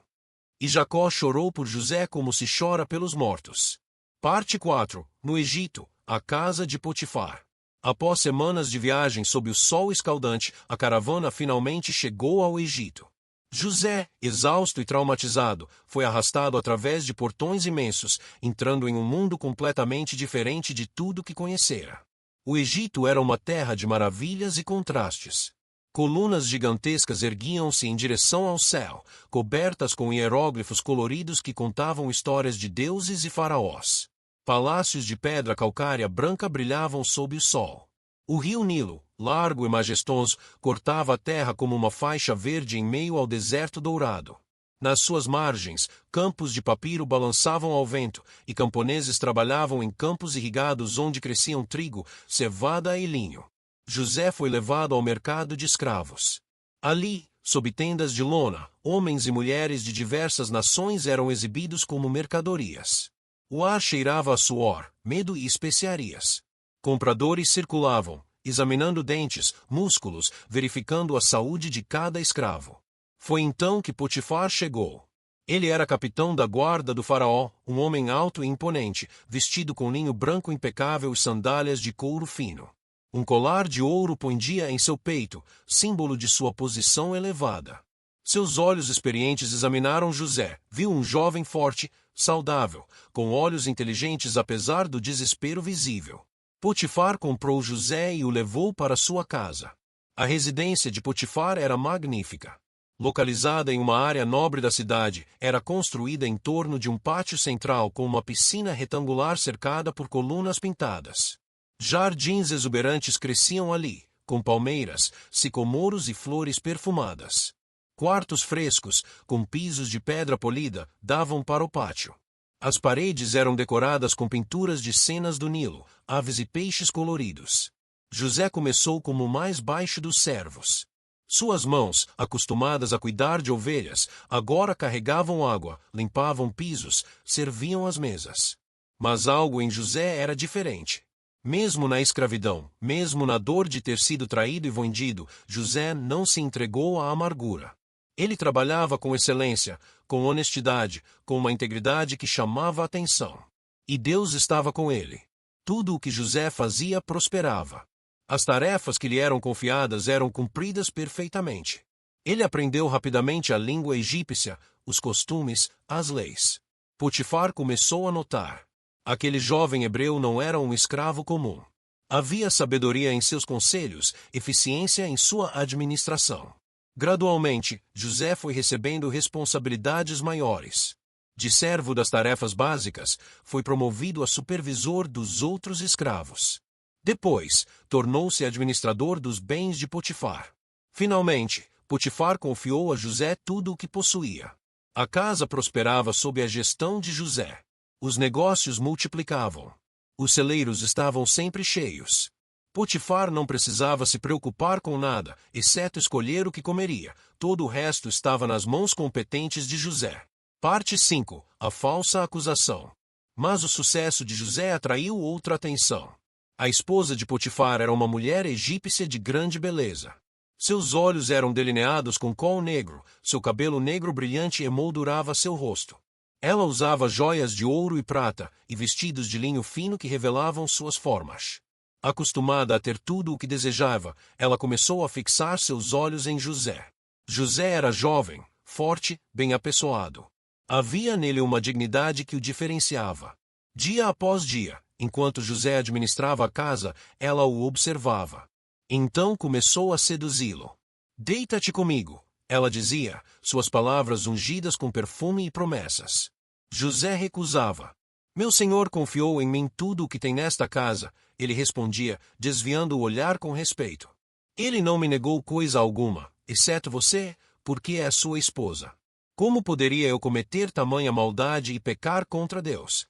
E Jacó chorou por José como se chora pelos mortos. Parte 4. No Egito, a casa de Potifar. Após semanas de viagem sob o sol escaldante, a caravana finalmente chegou ao Egito. José, exausto e traumatizado, foi arrastado através de portões imensos, entrando em um mundo completamente diferente de tudo que conhecera. O Egito era uma terra de maravilhas e contrastes. Colunas gigantescas erguiam-se em direção ao céu, cobertas com hieróglifos coloridos que contavam histórias de deuses e faraós. Palácios de pedra calcária branca brilhavam sob o sol. O rio Nilo, largo e majestoso, cortava a terra como uma faixa verde em meio ao deserto dourado. Nas suas margens, campos de papiro balançavam ao vento, e camponeses trabalhavam em campos irrigados onde cresciam trigo, cevada e linho. José foi levado ao mercado de escravos. Ali, sob tendas de lona, homens e mulheres de diversas nações eram exibidos como mercadorias. O ar cheirava a suor, medo e especiarias. Compradores circulavam, examinando dentes, músculos, verificando a saúde de cada escravo. Foi então que Potifar chegou. Ele era capitão da guarda do faraó, um homem alto e imponente, vestido com linho branco impecável e sandálias de couro fino. Um colar de ouro pendia em seu peito, símbolo de sua posição elevada. Seus olhos experientes examinaram José, viu um jovem forte, saudável, com olhos inteligentes apesar do desespero visível. Potifar comprou José e o levou para sua casa. A residência de Potifar era magnífica. Localizada em uma área nobre da cidade, era construída em torno de um pátio central com uma piscina retangular cercada por colunas pintadas. Jardins exuberantes cresciam ali, com palmeiras, sicomoros e flores perfumadas. Quartos frescos, com pisos de pedra polida, davam para o pátio. As paredes eram decoradas com pinturas de cenas do Nilo, aves e peixes coloridos. José começou como o mais baixo dos servos. Suas mãos, acostumadas a cuidar de ovelhas, agora carregavam água, limpavam pisos, serviam as mesas. Mas algo em José era diferente. Mesmo na escravidão, mesmo na dor de ter sido traído e vendido, José não se entregou à amargura. Ele trabalhava com excelência, com honestidade, com uma integridade que chamava a atenção. E Deus estava com ele. Tudo o que José fazia prosperava. As tarefas que lhe eram confiadas eram cumpridas perfeitamente. Ele aprendeu rapidamente a língua egípcia, os costumes, as leis. Potifar começou a notar. Aquele jovem hebreu não era um escravo comum. Havia sabedoria em seus conselhos, eficiência em sua administração. Gradualmente, José foi recebendo responsabilidades maiores. De servo das tarefas básicas, foi promovido a supervisor dos outros escravos. Depois, tornou-se administrador dos bens de Potifar. Finalmente, Potifar confiou a José tudo o que possuía. A casa prosperava sob a gestão de José. Os negócios multiplicavam. Os celeiros estavam sempre cheios. Potifar não precisava se preocupar com nada, exceto escolher o que comeria. Todo o resto estava nas mãos competentes de José. Parte 5. A falsa acusação. Mas o sucesso de José atraiu outra atenção. A esposa de Potifar era uma mulher egípcia de grande beleza. Seus olhos eram delineados com col negro, seu cabelo negro brilhante emoldurava seu rosto. Ela usava joias de ouro e prata, e vestidos de linho fino que revelavam suas formas. Acostumada a ter tudo o que desejava, ela começou a fixar seus olhos em José. José era jovem, forte, bem apessoado. Havia nele uma dignidade que o diferenciava. Dia após dia, enquanto José administrava a casa, ela o observava. Então começou a seduzi-lo. "Deita-te comigo", ela dizia, suas palavras ungidas com perfume e promessas. José recusava. "Meu senhor confiou em mim tudo o que tem nesta casa", ele respondia, desviando o olhar com respeito. "Ele não me negou coisa alguma, exceto você, porque é sua esposa. Como poderia eu cometer tamanha maldade e pecar contra Deus?"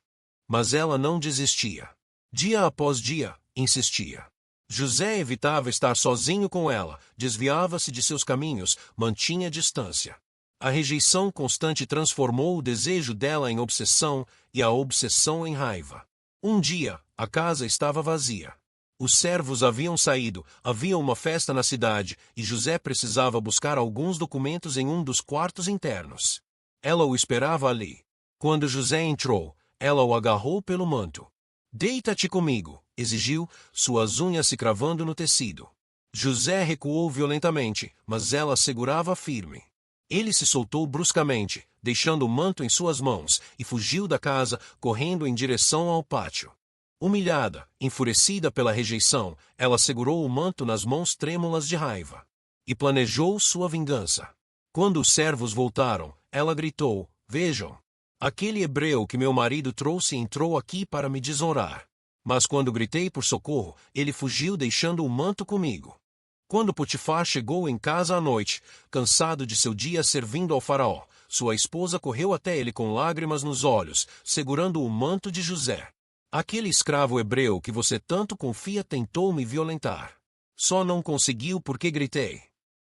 Mas ela não desistia. Dia após dia, insistia. José evitava estar sozinho com ela, desviava-se de seus caminhos, mantinha distância. A rejeição constante transformou o desejo dela em obsessão e a obsessão em raiva. Um dia, a casa estava vazia. Os servos haviam saído, havia uma festa na cidade, e José precisava buscar alguns documentos em um dos quartos internos. Ela o esperava ali. Quando José entrou, ela o agarrou pelo manto. "Deita-te comigo", exigiu, suas unhas se cravando no tecido. José recuou violentamente, mas ela segurava firme. Ele se soltou bruscamente, deixando o manto em suas mãos, e fugiu da casa, correndo em direção ao pátio. Humilhada, enfurecida pela rejeição, ela segurou o manto nas mãos trêmulas de raiva. E planejou sua vingança. Quando os servos voltaram, ela gritou: "Vejam! Aquele hebreu que meu marido trouxe entrou aqui para me desonrar. Mas quando gritei por socorro, ele fugiu deixando o manto comigo." Quando Potifar chegou em casa à noite, cansado de seu dia servindo ao faraó, sua esposa correu até ele com lágrimas nos olhos, segurando o manto de José. "Aquele escravo hebreu que você tanto confia tentou me violentar. Só não conseguiu porque gritei."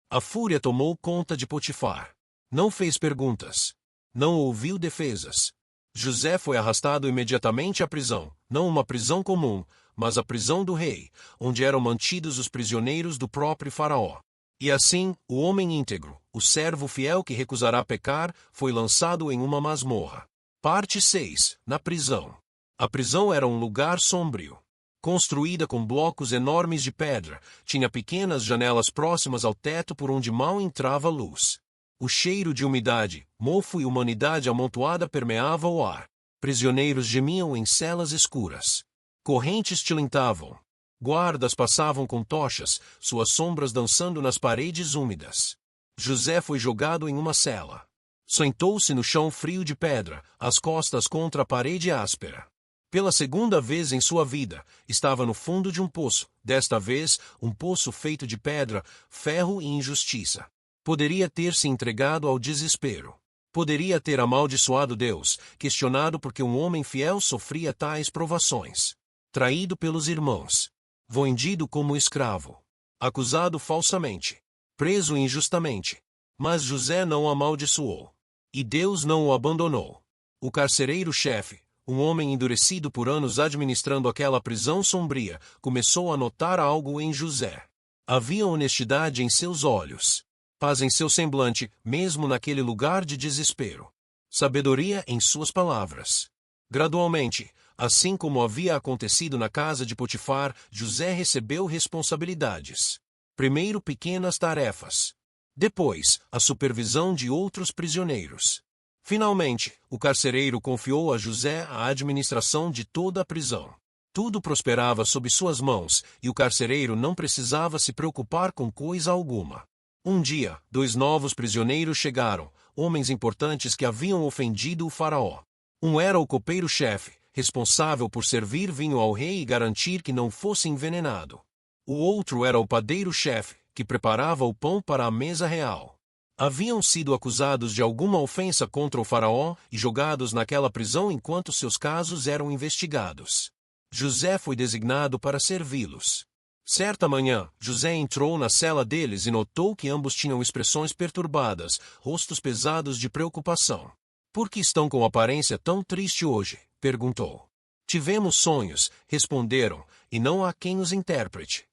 A fúria tomou conta de Potifar. Não fez perguntas. Não ouviu defesas. José foi arrastado imediatamente à prisão, não uma prisão comum, mas a prisão do rei, onde eram mantidos os prisioneiros do próprio faraó. E assim, o homem íntegro, o servo fiel que recusará pecar, foi lançado em uma masmorra. Parte 6. Na prisão. A prisão era um lugar sombrio. Construída com blocos enormes de pedra, tinha pequenas janelas próximas ao teto por onde mal entrava luz. O cheiro de umidade, mofo e humanidade amontoada permeava o ar. Prisioneiros gemiam em celas escuras. Correntes tilintavam. Guardas passavam com tochas, suas sombras dançando nas paredes úmidas. José foi jogado em uma cela. Sentou-se no chão frio de pedra, as costas contra a parede áspera. Pela segunda vez em sua vida, estava no fundo de um poço, desta vez, um poço feito de pedra, ferro e injustiça. Poderia ter se entregado ao desespero. Poderia ter amaldiçoado Deus, questionado por que um homem fiel sofria tais provações. Traído pelos irmãos. Vendido como escravo. Acusado falsamente. Preso injustamente. Mas José não o amaldiçoou. E Deus não o abandonou. O carcereiro-chefe, um homem endurecido por anos administrando aquela prisão sombria, começou a notar algo em José. Havia honestidade em seus olhos. Paz em seu semblante, mesmo naquele lugar de desespero. Sabedoria em suas palavras. Gradualmente, assim como havia acontecido na casa de Potifar, José recebeu responsabilidades. Primeiro pequenas tarefas. Depois, a supervisão de outros prisioneiros. Finalmente, o carcereiro confiou a José a administração de toda a prisão. Tudo prosperava sob suas mãos, e o carcereiro não precisava se preocupar com coisa alguma. Um dia, 2 novos prisioneiros chegaram, homens importantes que haviam ofendido o faraó. Um era o copeiro-chefe, responsável por servir vinho ao rei e garantir que não fosse envenenado. O outro era o padeiro-chefe, que preparava o pão para a mesa real. Haviam sido acusados de alguma ofensa contra o faraó e jogados naquela prisão enquanto seus casos eram investigados. José foi designado para servi-los. Certa manhã, José entrou na cela deles e notou que ambos tinham expressões perturbadas, rostos pesados de preocupação. "Por que estão com aparência tão triste hoje?" perguntou. "Tivemos sonhos", responderam, "e não há quem os interprete."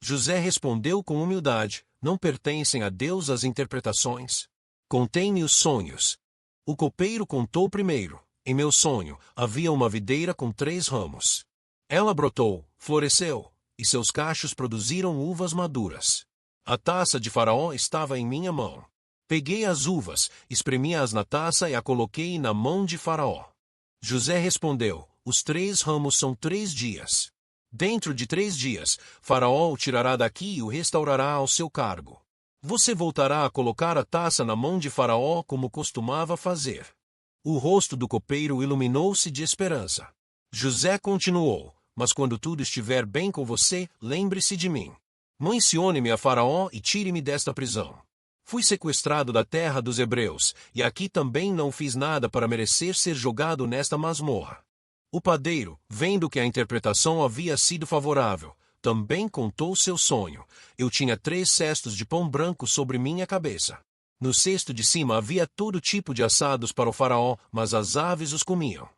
José respondeu com humildade: "Não pertencem a Deus as interpretações? Contei-me os sonhos." O copeiro contou primeiro: "Em meu sonho, havia uma videira com 3 ramos. Ela brotou, floresceu, e seus cachos produziram uvas maduras. A taça de Faraó estava em minha mão. Peguei as uvas, espremi-as na taça e a coloquei na mão de Faraó." José respondeu: "Os 3 ramos são 3 dias. Dentro de 3 dias, Faraó o tirará daqui e o restaurará ao seu cargo. Você voltará a colocar a taça na mão de Faraó como costumava fazer." O rosto do copeiro iluminou-se de esperança. José continuou: "Mas quando tudo estiver bem com você, lembre-se de mim. Mencione-me a Faraó e tire-me desta prisão. Fui sequestrado da terra dos hebreus, e aqui também não fiz nada para merecer ser jogado nesta masmorra." O padeiro, vendo que a interpretação havia sido favorável, também contou seu sonho: "Eu tinha 3 cestos de pão branco sobre minha cabeça. No cesto de cima havia todo tipo de assados para o faraó, mas as aves os comiam."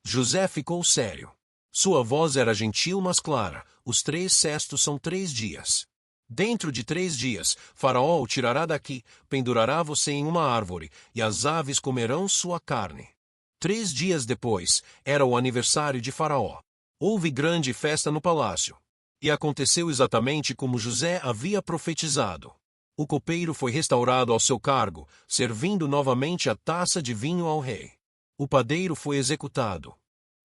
José ficou sério. Sua voz era gentil mas clara: "Os 3 cestos são 3 dias. Dentro de 3 dias, Faraó o tirará daqui, pendurará você em uma árvore, e as aves comerão sua carne." 3 dias depois, era o aniversário de Faraó. Houve grande festa no palácio. E aconteceu exatamente como José havia profetizado. O copeiro foi restaurado ao seu cargo, servindo novamente a taça de vinho ao rei. O padeiro foi executado.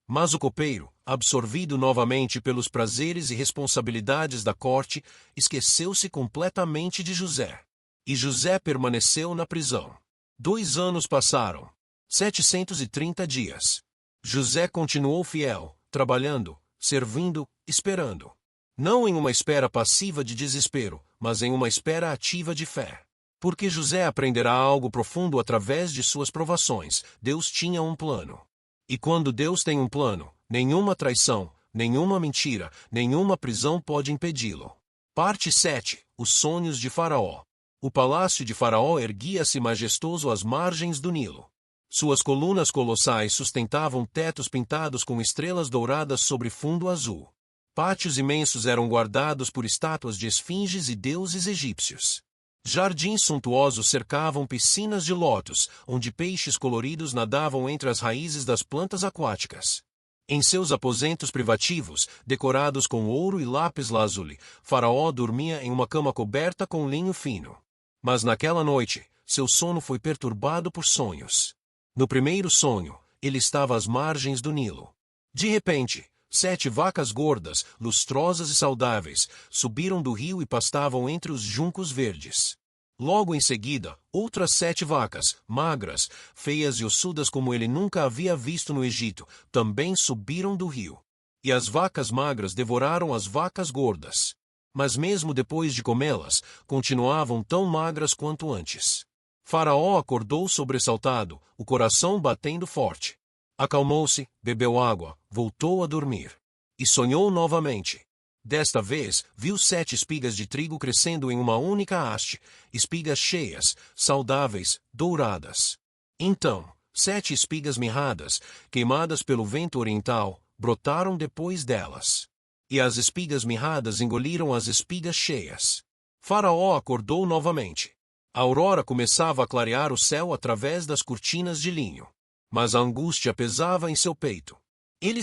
Mas o copeiro, absorvido novamente pelos prazeres e responsabilidades da corte, esqueceu-se completamente de José. E José permaneceu na prisão. 2 anos passaram. 730 dias. José continuou fiel, trabalhando, servindo, esperando. Não em uma espera passiva de desespero, mas em uma espera ativa de fé. Porque José aprenderá algo profundo através de suas provações. Deus tinha um plano. E quando Deus tem um plano, nenhuma traição, nenhuma mentira, nenhuma prisão pode impedi-lo. Parte 7. Os sonhos de Faraó. O palácio de Faraó erguia-se majestoso às margens do Nilo. Suas colunas colossais sustentavam tetos pintados com estrelas douradas sobre fundo azul. Pátios imensos eram guardados por estátuas de esfinges e deuses egípcios. Jardins suntuosos cercavam piscinas de lótus, onde peixes coloridos nadavam entre as raízes das plantas aquáticas. Em seus aposentos privativos, decorados com ouro e lápis-lazuli, Faraó dormia em uma cama coberta com linho fino. Mas naquela noite, seu sono foi perturbado por sonhos. No primeiro sonho, ele estava às margens do Nilo. De repente, 7 vacas gordas, lustrosas e saudáveis, subiram do rio e pastavam entre os juncos verdes. Logo em seguida, outras 7 vacas, magras, feias e ossudas como ele nunca havia visto no Egito, também subiram do rio. E as vacas magras devoraram as vacas gordas. Mas mesmo depois de comê-las, continuavam tão magras quanto antes. Faraó acordou sobressaltado, o coração batendo forte. Acalmou-se, bebeu água, voltou a dormir. E sonhou novamente. Desta vez, viu 7 espigas de trigo crescendo em uma única haste, espigas cheias, saudáveis, douradas. Então, 7 espigas mirradas, queimadas pelo vento oriental, brotaram depois delas. E as espigas mirradas engoliram as espigas cheias. Faraó acordou novamente. A aurora começava a clarear o céu através das cortinas de linho. Mas a angústia pesava em seu peito. Ele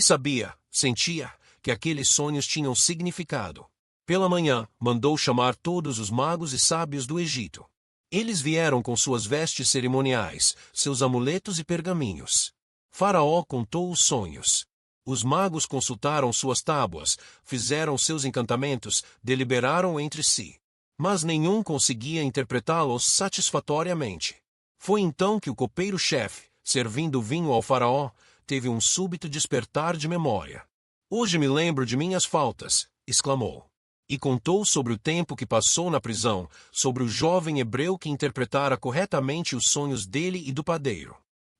sentia, que aqueles sonhos tinham significado. Pela manhã, mandou chamar todos os magos e sábios do Egito. Eles vieram com suas vestes cerimoniais, seus amuletos e pergaminhos. Faraó contou os sonhos. Os magos consultaram suas tábuas, fizeram seus encantamentos, deliberaram entre si. Mas nenhum conseguia interpretá-los satisfatoriamente. Foi então que o copeiro-chefe, servindo vinho ao faraó, teve um súbito despertar de memória. Hoje me lembro de minhas faltas, exclamou. E contou sobre o tempo que passou na prisão, sobre o jovem hebreu que interpretara corretamente os sonhos dele e do padeiro.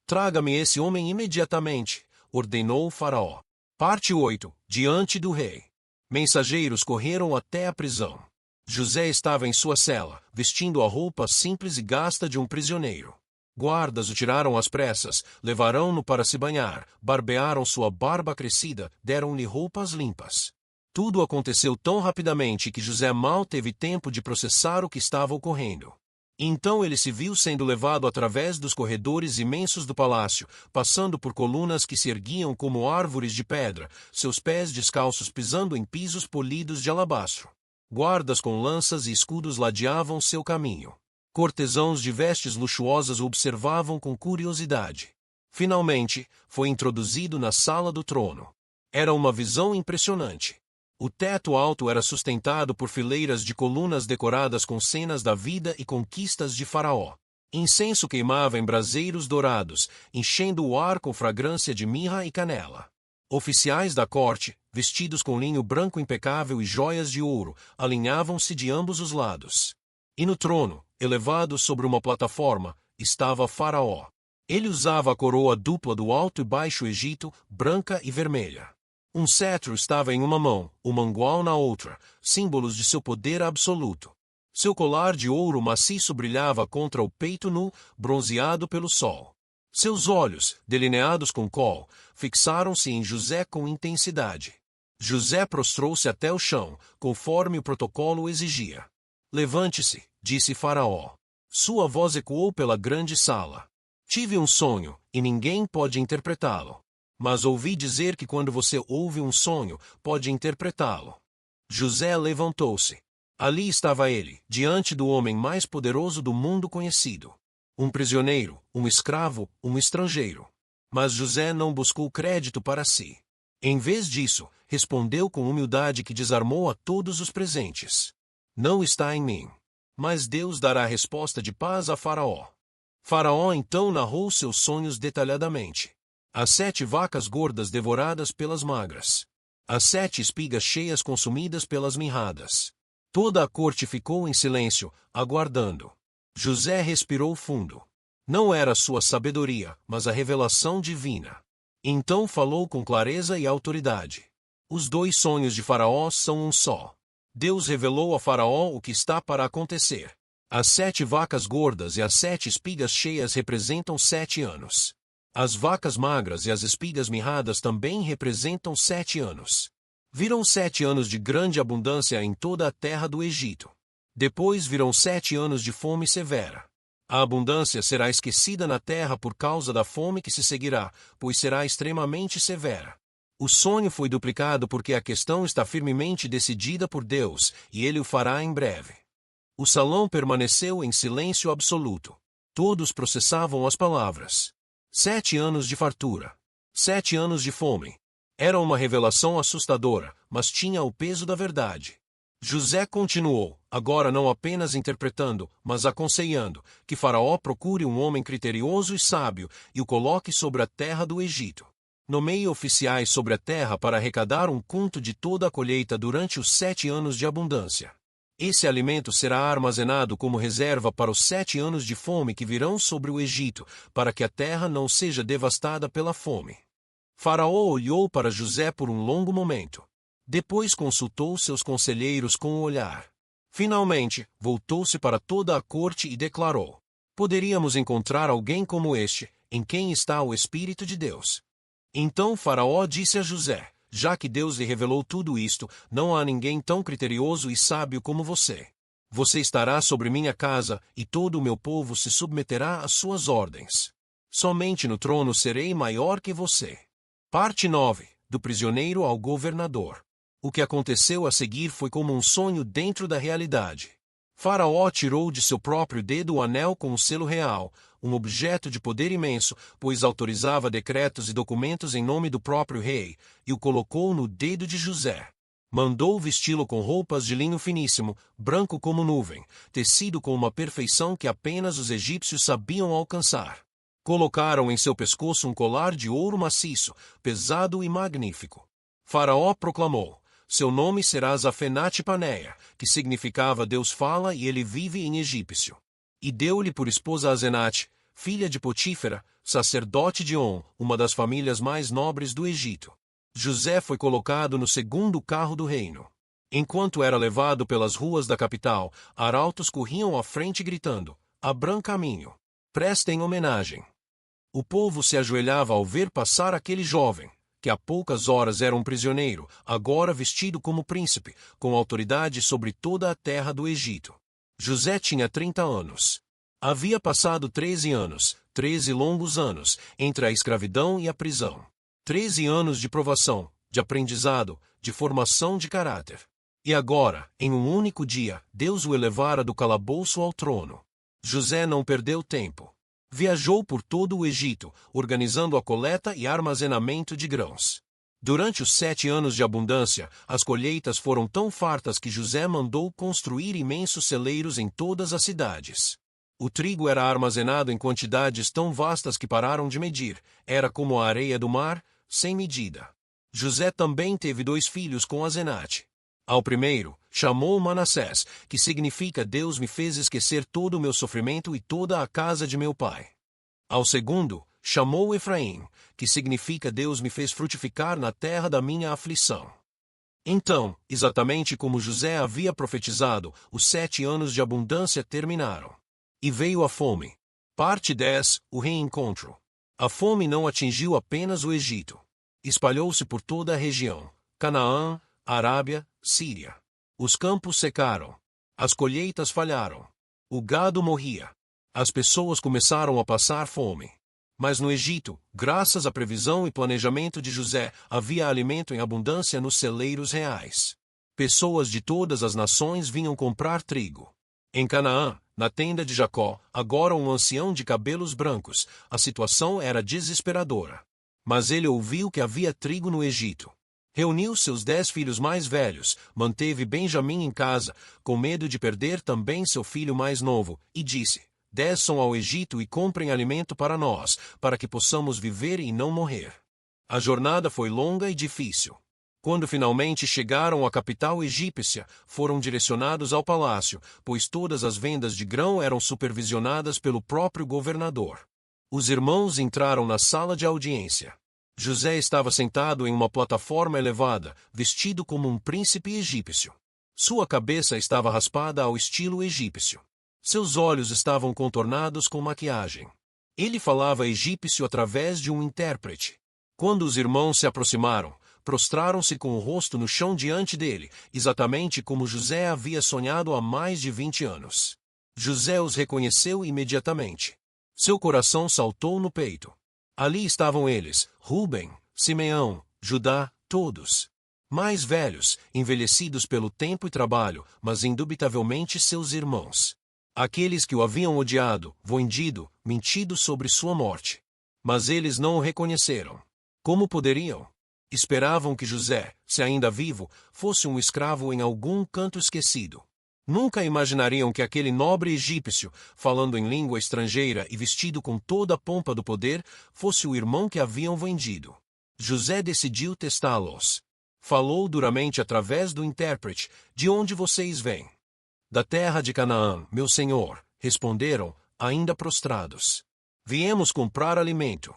Traga-me esse homem imediatamente, ordenou o faraó. Parte 8. Diante do rei. Mensageiros correram até a prisão. José estava em sua cela, vestindo a roupa simples e gasta de um prisioneiro. Guardas o tiraram às pressas, levaram-no para se banhar, barbearam sua barba crescida, deram-lhe roupas limpas. Tudo aconteceu tão rapidamente que José mal teve tempo de processar o que estava ocorrendo. Então ele se viu sendo levado através dos corredores imensos do palácio, passando por colunas que se erguiam como árvores de pedra, seus pés descalços pisando em pisos polidos de alabastro. Guardas com lanças e escudos ladeavam seu caminho. Cortesãos de vestes luxuosas o observavam com curiosidade. Finalmente, foi introduzido na sala do trono. Era uma visão impressionante. O teto alto era sustentado por fileiras de colunas decoradas com cenas da vida e conquistas de Faraó. Incenso queimava em braseiros dourados, enchendo o ar com fragrância de mirra e canela. Oficiais da corte, vestidos com linho branco impecável e joias de ouro, alinhavam-se de ambos os lados. E no trono, elevado sobre uma plataforma, estava Faraó. Ele usava a coroa dupla do Alto e Baixo Egito, branca e vermelha. Um cetro estava em uma mão, o mangual na outra, símbolos de seu poder absoluto. Seu colar de ouro maciço brilhava contra o peito nu, bronzeado pelo sol. Seus olhos, delineados com col, fixaram-se em José com intensidade. José prostrou-se até o chão, conforme o protocolo exigia. Levante-se, disse Faraó. Sua voz ecoou pela grande sala. Tive um sonho, e ninguém pode interpretá-lo. Mas ouvi dizer que quando você ouve um sonho, pode interpretá-lo. José levantou-se. Ali estava ele, diante do homem mais poderoso do mundo conhecido. Um prisioneiro, um escravo, um estrangeiro. Mas José não buscou crédito para si. Em vez disso, respondeu com humildade que desarmou a todos os presentes. Não está em mim. Mas Deus dará resposta de paz a Faraó. Faraó então narrou seus sonhos detalhadamente. As 7 vacas gordas devoradas pelas magras. As 7 espigas cheias consumidas pelas mirradas. Toda a corte ficou em silêncio, aguardando. José respirou fundo. Não era sua sabedoria, mas a revelação divina. Então falou com clareza e autoridade. Os 2 sonhos de Faraó são um só. Deus revelou a Faraó o que está para acontecer. As 7 vacas gordas e as 7 espigas cheias representam 7 anos. As vacas magras e as espigas mirradas também representam 7 anos. Virão 7 anos de grande abundância em toda a terra do Egito. Depois virão 7 anos de fome severa. A abundância será esquecida na terra por causa da fome que se seguirá, pois será extremamente severa. O sonho foi duplicado porque a questão está firmemente decidida por Deus, e Ele o fará em breve. O salão permaneceu em silêncio absoluto. Todos processavam as palavras. 7 anos de fartura. 7 anos de fome. Era uma revelação assustadora, mas tinha o peso da verdade. José continuou, agora não apenas interpretando, mas aconselhando, que Faraó procure um homem criterioso e sábio e o coloque sobre a terra do Egito. Nomeie oficiais sobre a terra para arrecadar um quinto de toda a colheita durante os 7 anos de abundância. Esse alimento será armazenado como reserva para os 7 anos de fome que virão sobre o Egito, para que a terra não seja devastada pela fome. Faraó olhou para José por um longo momento. Depois consultou seus conselheiros com o olhar. Finalmente, voltou-se para toda a corte e declarou: poderíamos encontrar alguém como este, em quem está o Espírito de Deus. Então Faraó disse a José: já que Deus lhe revelou tudo isto, não há ninguém tão criterioso e sábio como você. Você estará sobre minha casa, e todo o meu povo se submeterá às suas ordens. Somente no trono serei maior que você. Parte 9. Do prisioneiro ao governador. O que aconteceu a seguir foi como um sonho dentro da realidade. Faraó tirou de seu próprio dedo o anel com o selo real, um objeto de poder imenso, pois autorizava decretos e documentos em nome do próprio rei, e o colocou no dedo de José. Mandou vesti-lo com roupas de linho finíssimo, branco como nuvem, tecido com uma perfeição que apenas os egípcios sabiam alcançar. Colocaram em seu pescoço um colar de ouro maciço, pesado e magnífico. Faraó proclamou: seu nome será Zafenate-Paneia, que significava Deus fala e ele vive em egípcio. E deu-lhe por esposa Azenate, filha de Potífera, sacerdote de On, uma das famílias mais nobres do Egito. José foi colocado no segundo carro do reino. Enquanto era levado pelas ruas da capital, arautos corriam à frente gritando: abram caminho. Prestem homenagem. O povo se ajoelhava ao ver passar aquele jovem, que há poucas horas era um prisioneiro, agora vestido como príncipe, com autoridade sobre toda a terra do Egito. José tinha 30 anos. Havia passado 13 anos, 13 longos anos, entre a escravidão e a prisão. 13 anos de provação, de aprendizado, de formação de caráter. E agora, em um único dia, Deus o elevara do calabouço ao trono. José não perdeu tempo. Viajou por todo o Egito, organizando a coleta e armazenamento de grãos. Durante os 7 anos de abundância, as colheitas foram tão fartas que José mandou construir imensos celeiros em todas as cidades. O trigo era armazenado em quantidades tão vastas que pararam de medir, era como a areia do mar, sem medida. José também teve 2 filhos com Azenate. Ao primeiro, chamou Manassés, que significa Deus me fez esquecer todo o meu sofrimento e toda a casa de meu pai. Ao segundo, chamou Efraim, que significa Deus me fez frutificar na terra da minha aflição. Então, exatamente como José havia profetizado, os 7 anos de abundância terminaram. E veio a fome. Parte 10. O reencontro. A fome não atingiu apenas o Egito. Espalhou-se por toda a região. Canaã, Arábia, Síria. Os campos secaram. As colheitas falharam. O gado morria. As pessoas começaram a passar fome. Mas no Egito, graças à previsão e planejamento de José, havia alimento em abundância nos celeiros reais. Pessoas de todas as nações vinham comprar trigo. Em Canaã, na tenda de Jacó, agora um ancião de cabelos brancos, a situação era desesperadora. Mas ele ouviu que havia trigo no Egito. Reuniu seus 10 filhos mais velhos, manteve Benjamim em casa, com medo de perder também seu filho mais novo, e disse: Desçam ao Egito e comprem alimento para nós, para que possamos viver e não morrer. A jornada foi longa e difícil. Quando finalmente chegaram à capital egípcia, foram direcionados ao palácio, pois todas as vendas de grão eram supervisionadas pelo próprio governador. Os irmãos entraram na sala de audiência. José estava sentado em uma plataforma elevada, vestido como um príncipe egípcio. Sua cabeça estava raspada ao estilo egípcio. Seus olhos estavam contornados com maquiagem. Ele falava egípcio através de um intérprete. Quando os irmãos se aproximaram, prostraram-se com o rosto no chão diante dele, exatamente como José havia sonhado há mais de 20 anos. José os reconheceu imediatamente. Seu coração saltou no peito. Ali estavam eles, Rúben, Simeão, Judá, todos. Mais velhos, envelhecidos pelo tempo e trabalho, mas indubitavelmente seus irmãos. Aqueles que o haviam odiado, vendido, mentido sobre sua morte. Mas eles não o reconheceram. Como poderiam? Esperavam que José, se ainda vivo, fosse um escravo em algum canto esquecido. Nunca imaginariam que aquele nobre egípcio, falando em língua estrangeira e vestido com toda a pompa do poder, fosse o irmão que haviam vendido. José decidiu testá-los. Falou duramente através do intérprete: De onde vocês vêm? Da terra de Canaã, meu senhor, responderam, ainda prostrados. Viemos comprar alimento.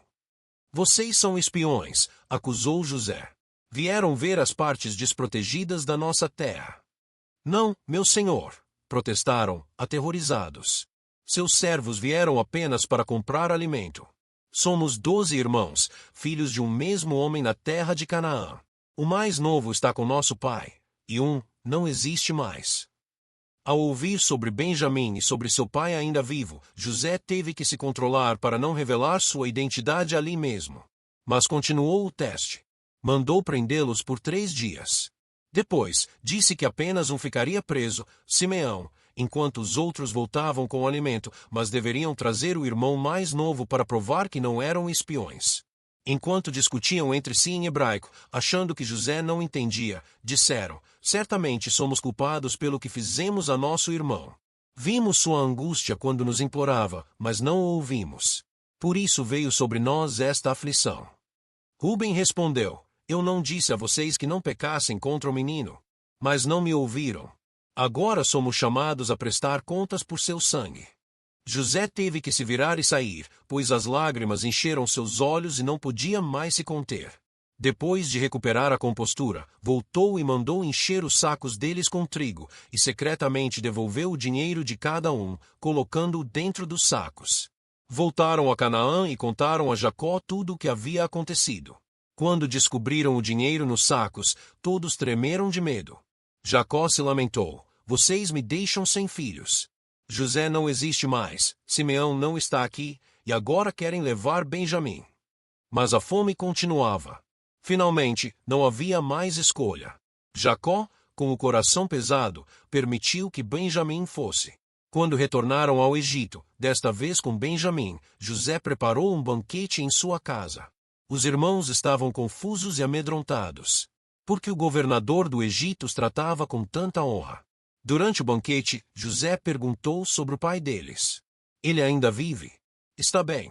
Vocês são espiões, acusou José. Vieram ver as partes desprotegidas da nossa terra. Não, meu senhor, protestaram, aterrorizados. Seus servos vieram apenas para comprar alimento. Somos 12 irmãos, filhos de um mesmo homem na terra de Canaã. O mais novo está com nosso pai, e um não existe mais. Ao ouvir sobre Benjamim e sobre seu pai ainda vivo, José teve que se controlar para não revelar sua identidade ali mesmo. Mas continuou o teste. Mandou prendê-los por 3 dias. Depois, disse que apenas um ficaria preso, Simeão, enquanto os outros voltavam com o alimento, mas deveriam trazer o irmão mais novo para provar que não eram espiões. Enquanto discutiam entre si em hebraico, achando que José não entendia, disseram: Certamente somos culpados pelo que fizemos a nosso irmão. Vimos sua angústia quando nos implorava, mas não o ouvimos. Por isso veio sobre nós esta aflição. Rúben respondeu: Eu não disse a vocês que não pecassem contra o menino. Mas não me ouviram. Agora somos chamados a prestar contas por seu sangue. José teve que se virar e sair, pois as lágrimas encheram seus olhos e não podia mais se conter. Depois de recuperar a compostura, voltou e mandou encher os sacos deles com trigo, e secretamente devolveu o dinheiro de cada um, colocando-o dentro dos sacos. Voltaram a Canaã e contaram a Jacó tudo o que havia acontecido. Quando descobriram o dinheiro nos sacos, todos tremeram de medo. Jacó se lamentou: Vocês me deixam sem filhos. José não existe mais, Simeão não está aqui, e agora querem levar Benjamim. Mas a fome continuava. Finalmente, não havia mais escolha. Jacó, com o coração pesado, permitiu que Benjamim fosse. Quando retornaram ao Egito, desta vez com Benjamim, José preparou um banquete em sua casa. Os irmãos estavam confusos e amedrontados, porque o governador do Egito os tratava com tanta honra. Durante o banquete, José perguntou sobre o pai deles. Ele ainda vive? Está bem.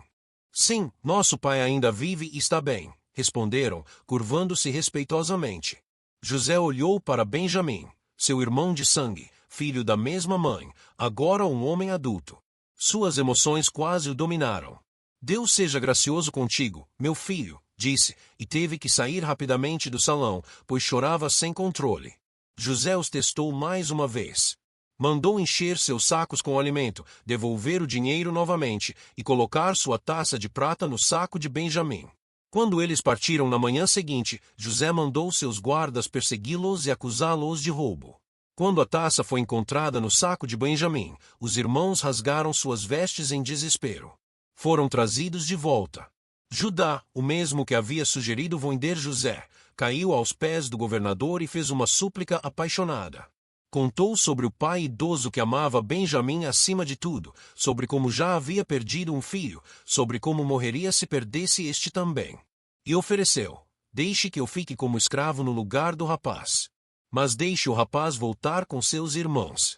Sim, nosso pai ainda vive e está bem, responderam, curvando-se respeitosamente. José olhou para Benjamim, seu irmão de sangue, filho da mesma mãe, agora um homem adulto. Suas emoções quase o dominaram. Deus seja gracioso contigo, meu filho, disse, e teve que sair rapidamente do salão, pois chorava sem controle. José os testou mais uma vez. Mandou encher seus sacos com alimento, devolver o dinheiro novamente e colocar sua taça de prata no saco de Benjamim. Quando eles partiram na manhã seguinte, José mandou seus guardas persegui-los e acusá-los de roubo. Quando a taça foi encontrada no saco de Benjamim, os irmãos rasgaram suas vestes em desespero. foram trazidos de volta. Judá, o mesmo que havia sugerido vender José, caiu aos pés do governador e fez uma súplica apaixonada. Contou sobre o pai idoso que amava Benjamim acima de tudo, sobre como já havia perdido um filho, sobre como morreria se perdesse este também. E ofereceu: deixe que eu fique como escravo no lugar do rapaz. Mas deixe o rapaz voltar com seus irmãos.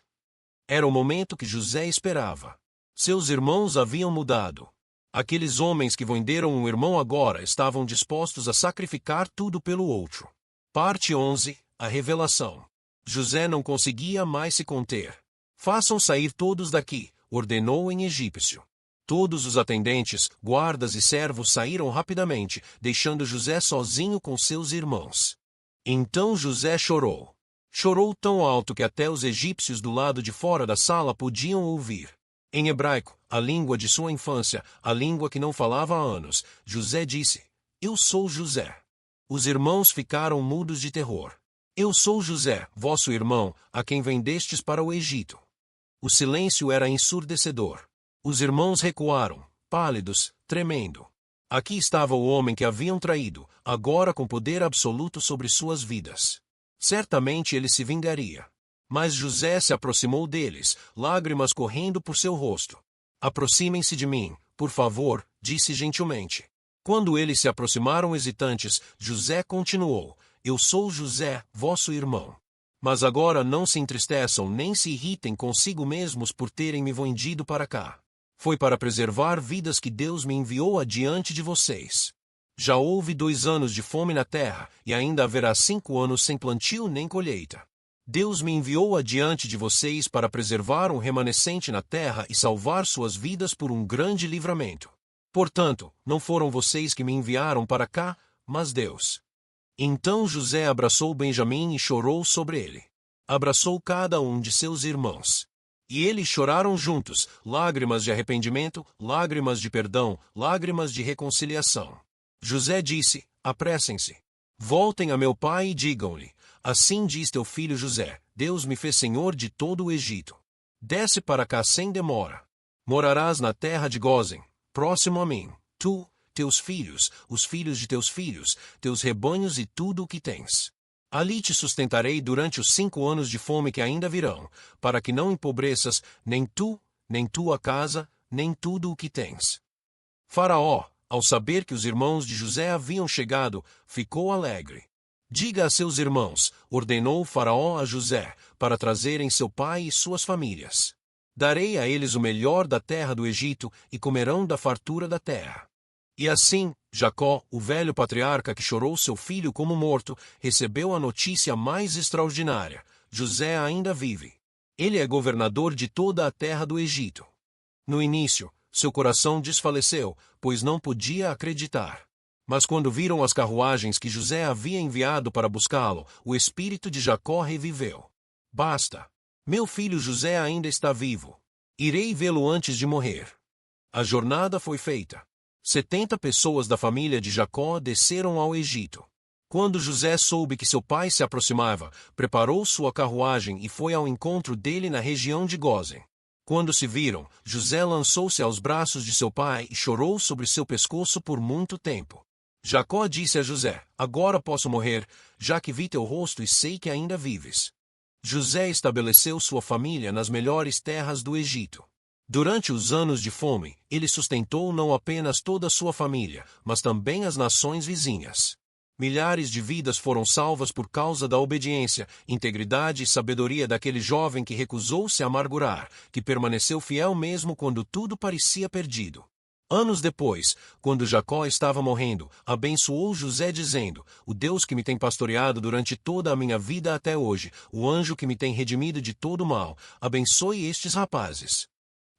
Era o momento que José esperava. Seus irmãos haviam mudado. Aqueles homens que venderam um irmão agora estavam dispostos a sacrificar tudo pelo outro. Parte 11. A revelação. José não conseguia mais se conter. Façam sair todos daqui, ordenou em egípcio. Todos os atendentes, guardas e servos saíram rapidamente, deixando José sozinho com seus irmãos. Então José chorou. Chorou tão alto que até os egípcios do lado de fora da sala podiam ouvir. Em hebraico, a língua de sua infância, a língua que não falava há anos, José disse: Eu sou José. Os irmãos ficaram mudos de terror. Eu sou José, vosso irmão, a quem vendestes para o Egito. O silêncio era ensurdecedor. Os irmãos recuaram, pálidos, tremendo. Aqui estava o homem que haviam traído, agora com poder absoluto sobre suas vidas. Certamente ele se vingaria. Mas José se aproximou deles, lágrimas correndo por seu rosto. Aproximem-se de mim, por favor, disse gentilmente. Quando eles se aproximaram hesitantes, José continuou: Eu sou José, vosso irmão. Mas agora não se entristeçam nem se irritem consigo mesmos por terem me vendido para cá. Foi para preservar vidas que Deus me enviou adiante de vocês. Já houve 2 anos de fome na terra, e ainda haverá 5 anos sem plantio nem colheita. Deus me enviou adiante de vocês para preservar um remanescente na terra e salvar suas vidas por um grande livramento. Portanto, não foram vocês que me enviaram para cá, mas Deus. Então José abraçou Benjamim e chorou sobre ele. Abraçou cada um de seus irmãos. E eles choraram juntos, lágrimas de arrependimento, lágrimas de perdão, lágrimas de reconciliação. José disse: Apressem-se. Voltem a meu pai e digam-lhe: Assim diz teu filho José: Deus me fez senhor de todo o Egito. Desce para cá sem demora. Morarás na terra de Gósen, próximo a mim, tu, teus filhos, os filhos de teus filhos, teus rebanhos e tudo o que tens. Ali te sustentarei durante os 5 anos de fome que ainda virão, para que não empobreças, nem tu, nem tua casa, nem tudo o que tens. Faraó, ao saber que os irmãos de José haviam chegado, ficou alegre. Diga a seus irmãos, ordenou Faraó a José, para trazerem seu pai e suas famílias. Darei a eles o melhor da terra do Egito e comerão da fartura da terra. E assim, Jacó, o velho patriarca que chorou seu filho como morto, recebeu a notícia mais extraordinária: José ainda vive. Ele é governador de toda a terra do Egito. No início, seu coração desfaleceu, pois não podia acreditar. Mas quando viram as carruagens que José havia enviado para buscá-lo, o espírito de Jacó reviveu. Basta! Meu filho José ainda está vivo. Irei vê-lo antes de morrer. A jornada foi feita. 70 pessoas da família de Jacó desceram ao Egito. Quando José soube que seu pai se aproximava, preparou sua carruagem e foi ao encontro dele na região de Gósen. Quando se viram, José lançou-se aos braços de seu pai e chorou sobre seu pescoço por muito tempo. Jacó disse a José: Agora posso morrer, já que vi teu rosto e sei que ainda vives. José estabeleceu sua família nas melhores terras do Egito. Durante os anos de fome, ele sustentou não apenas toda a sua família, mas também as nações vizinhas. Milhares de vidas foram salvas por causa da obediência, integridade e sabedoria daquele jovem que recusou-se a amargurar, que permaneceu fiel mesmo quando tudo parecia perdido. Anos depois, quando Jacó estava morrendo, abençoou José dizendo: O Deus que me tem pastoreado durante toda a minha vida até hoje, o anjo que me tem redimido de todo mal, abençoe estes rapazes.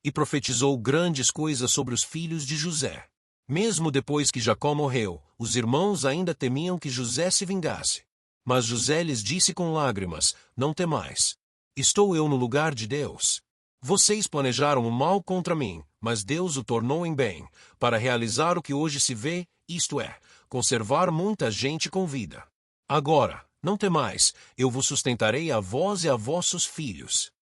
E profetizou grandes coisas sobre os filhos de José. Mesmo depois que Jacó morreu, os irmãos ainda temiam que José se vingasse. Mas José lhes disse com lágrimas: Não temais. Estou eu no lugar de Deus. Vocês planejaram o mal contra mim, mas Deus o tornou em bem, para realizar o que hoje se vê, isto é, conservar muita gente com vida. Agora, não temais, eu vos sustentarei a vós e a vossos filhos.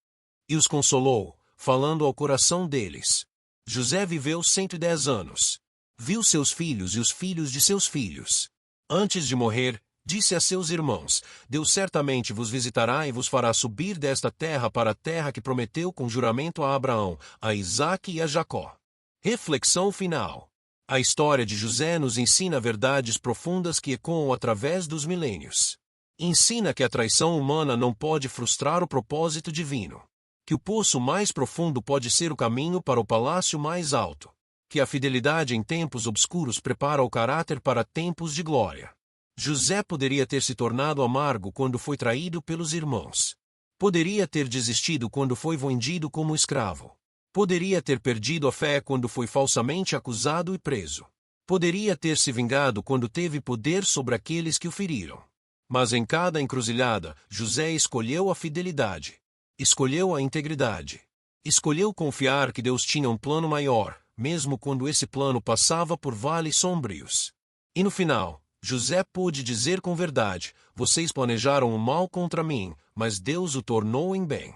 E os consolou, falando ao coração deles. José viveu 110 anos. Viu seus filhos e os filhos de seus filhos. Antes de morrer, disse a seus irmãos: Deus certamente vos visitará e vos fará subir desta terra para a terra que prometeu com juramento a Abraão, a Isaque e a Jacó. Reflexão final. A história de José nos ensina verdades profundas que ecoam através dos milênios. Ensina que a traição humana não pode frustrar o propósito divino. Que o poço mais profundo pode ser o caminho para o palácio mais alto. Que a fidelidade em tempos obscuros prepara o caráter para tempos de glória. José poderia ter se tornado amargo quando foi traído pelos irmãos. Poderia ter desistido quando foi vendido como escravo. Poderia ter perdido a fé quando foi falsamente acusado e preso. Poderia ter se vingado quando teve poder sobre aqueles que o feriram. Mas em cada encruzilhada, José escolheu a fidelidade. Escolheu a integridade. Escolheu confiar que Deus tinha um plano maior, mesmo quando esse plano passava por vales sombrios. E no final, José pôde dizer com verdade: vocês planejaram o mal contra mim, mas Deus o tornou em bem.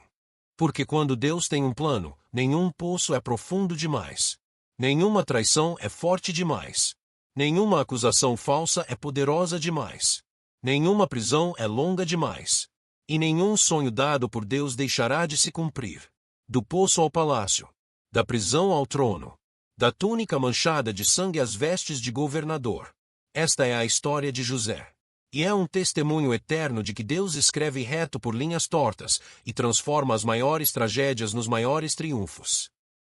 Porque quando Deus tem um plano, nenhum poço é profundo demais. Nenhuma traição é forte demais. Nenhuma acusação falsa é poderosa demais. Nenhuma prisão é longa demais. E nenhum sonho dado por Deus deixará de se cumprir. Do poço ao palácio. Da prisão ao trono. Da túnica manchada de sangue às vestes de governador. Esta é a história de José. E é um testemunho eterno de que Deus escreve reto por linhas tortas e transforma as maiores tragédias nos maiores triunfos.